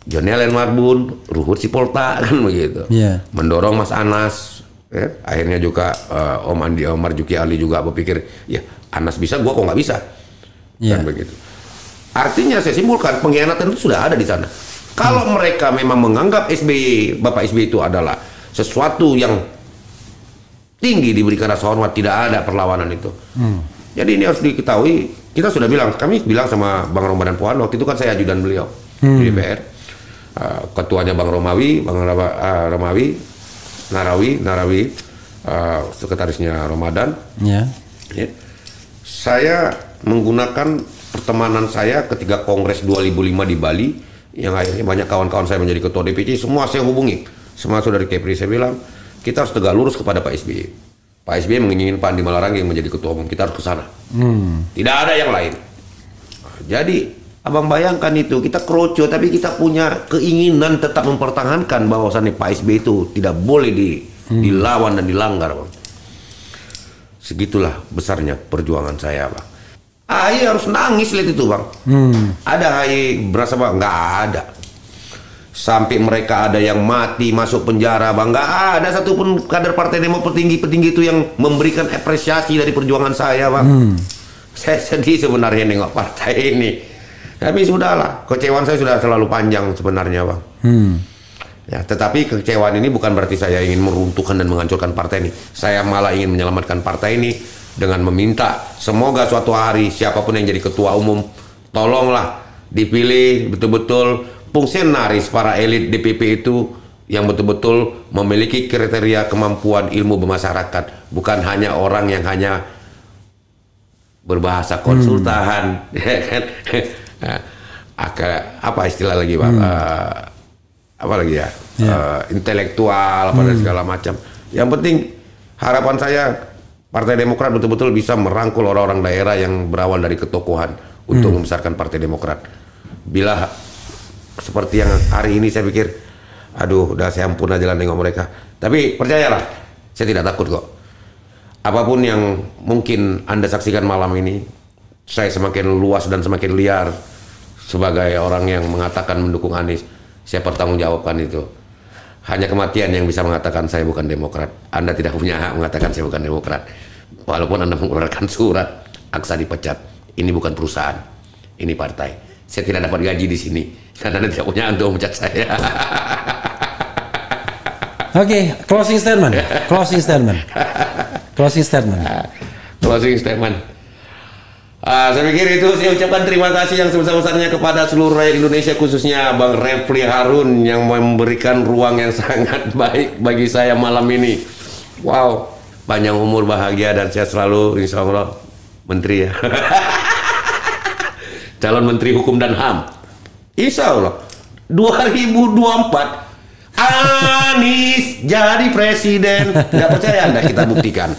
Johnny Allen Marbun, Ruhut Sipolta kan begitu. Mendorong Mas Anas, ya. Akhirnya juga Om Andi Marzuki Ali juga berpikir, ya Anas bisa, gua kok nggak bisa. Kan begitu. Artinya saya simpulkan pengkhianatan itu sudah ada di sana. Kalau mereka memang menganggap Bapak SBY itu adalah sesuatu yang tinggi diberikan rasa hormat, tidak ada perlawanan itu. Jadi ini harus diketahui. Kita sudah bilang, kami bilang sama Bang Ramadan Pohan, waktu itu kan saya ajudan beliau di DPR. Ketuanya Bang Romawi, Narawi, sekretarisnya Ramadan. Ya. Saya menggunakan pertemanan saya ketika Kongres 2005 di Bali, yang akhirnya banyak kawan-kawan saya menjadi ketua DPC, semua saya hubungi, semua sudah dari Kepri. Saya bilang, kita harus tegak lurus kepada Pak SBY. Pak SBY menginginkan Pak Andi Malaranggeng menjadi ketua umum, kita harus ke sana. Tidak ada yang lain. Jadi, abang bayangkan itu, kita kroco, tapi kita punya keinginan tetap mempertahankan bahwasannya Pak SBY itu tidak boleh dilawan dan dilanggar, Bang. Segitulah besarnya perjuangan saya, Bang. AHY harus nangis lihat itu, Bang. Ada AHY berasa, Bang? Nggak ada. Sampai mereka ada yang mati masuk penjara, Bang. Nggak ada satupun kader Partai Demokrat petinggi-petinggi itu yang memberikan apresiasi dari perjuangan saya, Bang. Saya sedih sebenarnya nengok partai ini. Tapi sudahlah, kecewaan saya sudah terlalu panjang sebenarnya, Bang. Ya, tetapi kekecewaan ini bukan berarti saya ingin meruntuhkan dan menghancurkan partai ini. Saya malah ingin menyelamatkan partai ini dengan meminta semoga suatu hari siapapun yang jadi ketua umum, tolonglah dipilih betul-betul fungsionaris para elit DPP itu yang betul-betul memiliki kriteria kemampuan ilmu bermasyarakat, bukan hanya orang yang hanya berbahasa konsultan, apa istilah lagi, Bang? Apa lagi ya? Intelektual, pada segala macam. Yang penting harapan saya Partai Demokrat betul-betul bisa merangkul orang-orang daerah yang berawal dari ketokohan untuk membesarkan Partai Demokrat. Bila seperti yang hari ini saya pikir, aduh udah saya ampun aja lah nengok mereka. Tapi percayalah, saya tidak takut kok. Apapun yang mungkin Anda saksikan malam ini, saya semakin luas dan semakin liar sebagai orang yang mengatakan mendukung Anies. Saya pertanggungjawabkan itu. Hanya kematian yang bisa mengatakan saya bukan Demokrat. Anda tidak punya hak mengatakan saya bukan Demokrat. Walaupun Anda mengeluarkan surat, aksa dipecat. Ini bukan perusahaan, ini partai. Saya tidak dapat gaji di sini karena Anda tidak punya untuk memecat saya. Oke, closing statement. Closing statement. Closing statement. Closing statement. Saya pikir itu saya ucapkan terima kasih yang sebesar-besarnya kepada seluruh rakyat Indonesia, khususnya Bang Refli Harun yang memberikan ruang yang sangat baik bagi saya malam ini. Wow, panjang umur, bahagia dan sehat selalu, insya Allah, Menteri ya. Calon Menteri Hukum dan HAM. Insya Allah 2024 Anies jadi presiden. Nggak percaya Anda, kita buktikan.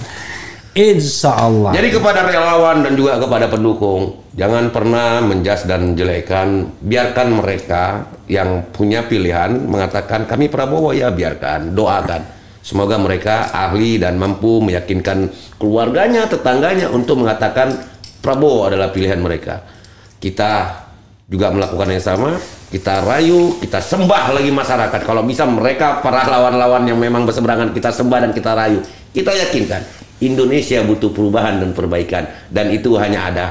Insya Allah. Jadi kepada relawan dan juga kepada pendukung, jangan pernah menjas dan menjelekkan. Biarkan mereka yang punya pilihan mengatakan kami Prabowo, ya biarkan, doakan. Semoga mereka ahli dan mampu meyakinkan keluarganya, tetangganya untuk mengatakan Prabowo adalah pilihan mereka. Kita juga melakukan yang sama, kita rayu, kita sembah lagi masyarakat. Kalau bisa mereka para lawan-lawan yang memang berseberangan, kita sembah dan kita rayu. Kita yakinkan Indonesia butuh perubahan dan perbaikan, dan itu hanya ada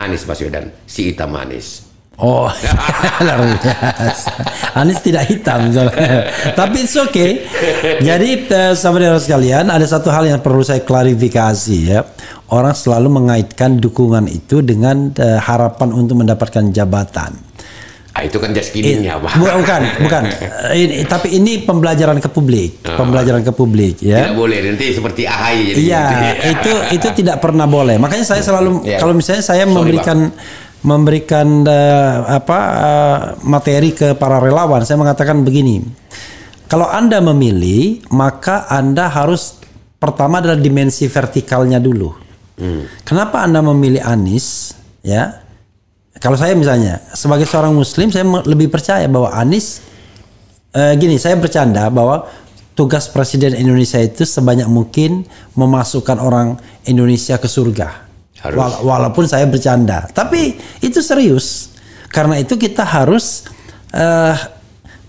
Anies Baswedan, si hitam manis. Oh, luar biasa. Anies tidak hitam, tapi it's okay. Jadi sahabat sekalian, ada satu hal yang perlu saya klarifikasi ya. Orang selalu mengaitkan dukungan itu dengan harapan untuk mendapatkan jabatan. Itu kan just kidding-nya, Pak. Bukan. Tapi ini pembelajaran ke publik, pembelajaran ke publik ya. Tidak boleh nanti seperti AHY jadi. Iya, itu tidak pernah boleh. Makanya saya selalu kalau misalnya saya memberikan materi ke para relawan, saya mengatakan begini. Kalau Anda memilih, maka Anda harus pertama adalah dimensi vertikalnya dulu. Kenapa Anda memilih Anies? Ya, kalau saya misalnya sebagai seorang Muslim, saya lebih percaya bahwa Anies, saya bercanda bahwa tugas Presiden Indonesia itu sebanyak mungkin memasukkan orang Indonesia ke surga. Walaupun saya bercanda, tapi itu serius. Karena itu kita harus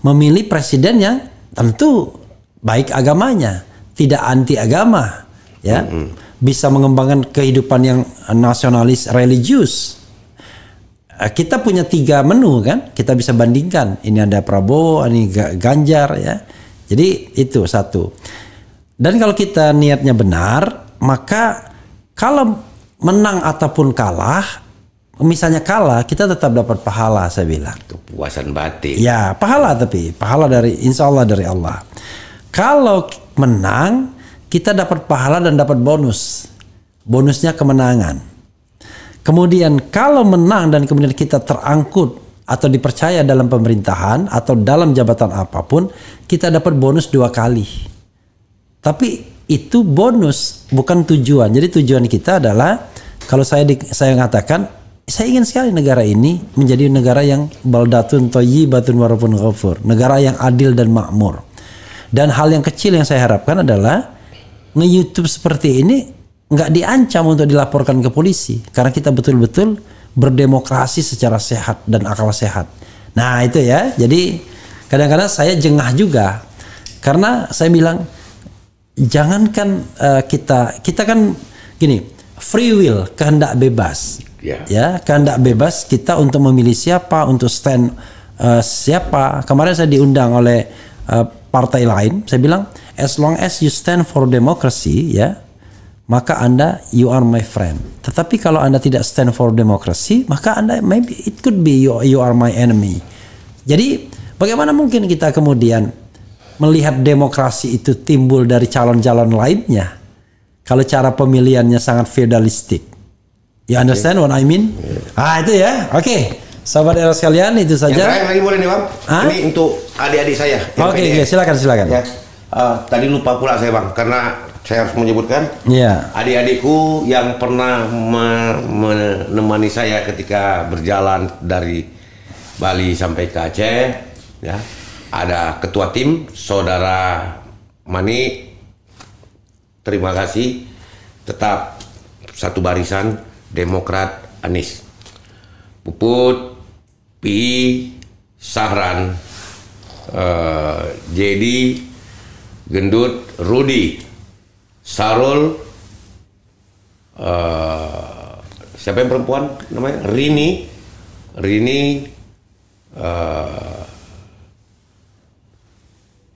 memilih presiden yang tentu baik agamanya, tidak anti agama, ya. Bisa mengembangkan kehidupan yang nasionalis religius. Kita punya 3 menu kan, kita bisa bandingkan. Ini ada Prabowo, ini Ganjar ya. Jadi itu satu. Dan kalau kita niatnya benar, maka kalau menang ataupun kalah, misalnya kalah, kita tetap dapat pahala, saya bilang. Kepuasan batin. Ya, pahala, tapi pahala dari insya Allah dari Allah. Kalau menang, kita dapat pahala dan dapat bonus. Bonusnya kemenangan. Kemudian kalau menang dan kemudian kita terangkut atau dipercaya dalam pemerintahan atau dalam jabatan apapun, kita dapat bonus 2 kali. Tapi itu bonus, bukan tujuan. Jadi tujuan kita adalah, kalau saya mengatakan, saya ingin sekali negara ini menjadi negara yang baldatun thayyibatun wa rabbun ghafur, negara yang adil dan makmur. Dan hal yang kecil yang saya harapkan adalah nge-YouTube seperti ini nggak diancam untuk dilaporkan ke polisi, karena kita betul-betul berdemokrasi secara sehat dan akal sehat. Nah itu ya, jadi kadang-kadang saya jengah juga, karena saya bilang jangankan kita kan gini, free will, kehendak bebas, ya kehendak bebas kita untuk memilih siapa, untuk stand siapa. Kemarin saya diundang oleh partai lain, saya bilang as long as you stand for democracy, ya, maka Anda, you are my friend. Tetapi kalau Anda tidak stand for democracy, maka Anda, maybe it could be you are my enemy. Jadi bagaimana mungkin kita kemudian melihat demokrasi itu timbul dari calon-calon lainnya kalau cara pemilihannya sangat feudalistik? You understand what I mean? Itu ya. Oke. Sahabat era sekalian, itu saja. Yang terakhir lagi boleh nih Bang? Ini untuk adik-adik saya. Oke, silakan. Ya. Tadi lupa pula saya Bang, karena saya harus menyebutkan adik-adikku yang pernah menemani saya ketika berjalan dari Bali sampai ke Aceh, ya. Ada ketua tim Saudara Mani, terima kasih, tetap satu barisan Demokrat Anies. Puput, Pi, Sahran, Jadi, Gendut, Rudi, Sarul, siapa yang perempuan namanya? Rini,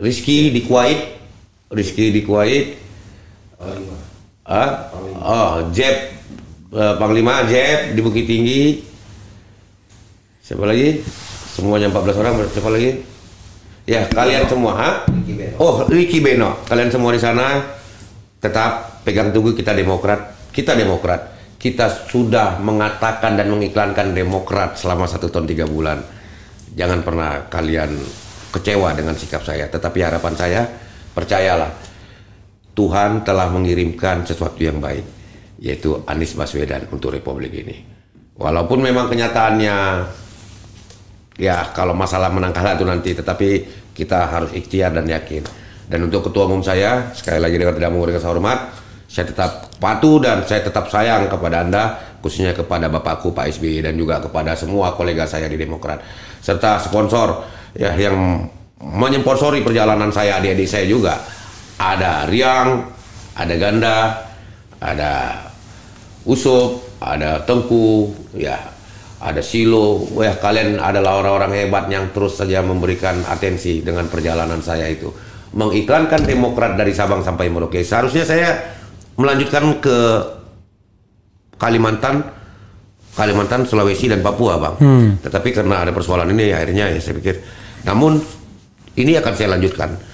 Rizky di Kuwait, Jeb, Panglima Jeb di Bukit Tinggi. Siapa lagi? Semuanya 14 orang. Siapa lagi? Ya, kalian semua, Ricky Beno. Kalian semua di sana tetap pegang teguh, kita Demokrat. Kita sudah mengatakan dan mengiklankan Demokrat selama 1 tahun 3 bulan. Jangan pernah kalian kecewa dengan sikap saya. Tetapi harapan saya, percayalah, Tuhan telah mengirimkan sesuatu yang baik, yaitu Anies Baswedan untuk Republik ini. Walaupun memang kenyataannya, ya kalau masalah menang kalah itu nanti, tetapi kita harus ikhtiar dan yakin. Dan untuk ketua umum saya, sekali lagi dengan tidak mengurangi rasa hormat, saya tetap patuh dan saya tetap sayang kepada Anda, khususnya kepada Bapakku Pak SBY dan juga kepada semua kolega saya di Demokrat, serta sponsor ya yang menyponsori perjalanan saya, adik-adik saya juga. Ada Riang, ada Ganda, ada Usup, ada Tengku, ya, ada Silo. Wah, kalian adalah orang-orang hebat yang terus saja memberikan atensi dengan perjalanan saya itu. Mengiklankan Demokrat dari Sabang sampai Merauke. Seharusnya saya melanjutkan ke Kalimantan, Sulawesi dan Papua, Bang. Tetapi karena ada persoalan ini, akhirnya ya saya pikir. Namun ini akan saya lanjutkan.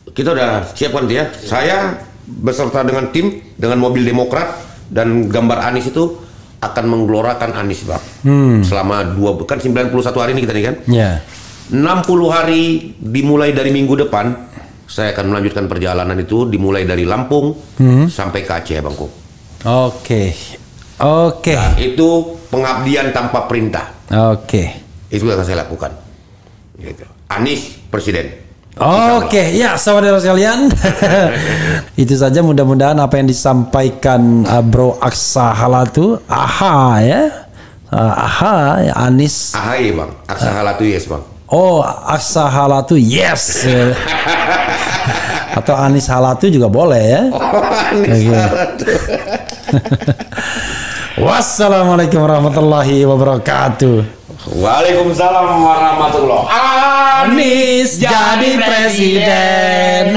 Kita udah siapkan dia. Saya beserta dengan tim, dengan mobil Demokrat dan gambar Anies itu akan menggelorakan Anies, Bang. Selama 91 hari ini kita nih kan. Yeah. 60 hari dimulai dari minggu depan, saya akan melanjutkan perjalanan itu dimulai dari Lampung sampai ke Aceh, Bangku. Oke. Nah, itu pengabdian tanpa perintah. Itu yang akan saya lakukan. Gitu. Anies Presiden. Ya saudara sekalian, itu saja, mudah-mudahan apa yang disampaikan Bro Aksa Halatu, Anies. Ahai, Bang. Aksa Halatu, yes, Bang. Aksa Halatu, yes. Atau Anies Halatu juga boleh ya. Anies Halatu. Wassalamualaikum warahmatullahi wabarakatuh. Waalaikumsalam warahmatullahi wabarakatuh. Anies jadi presiden.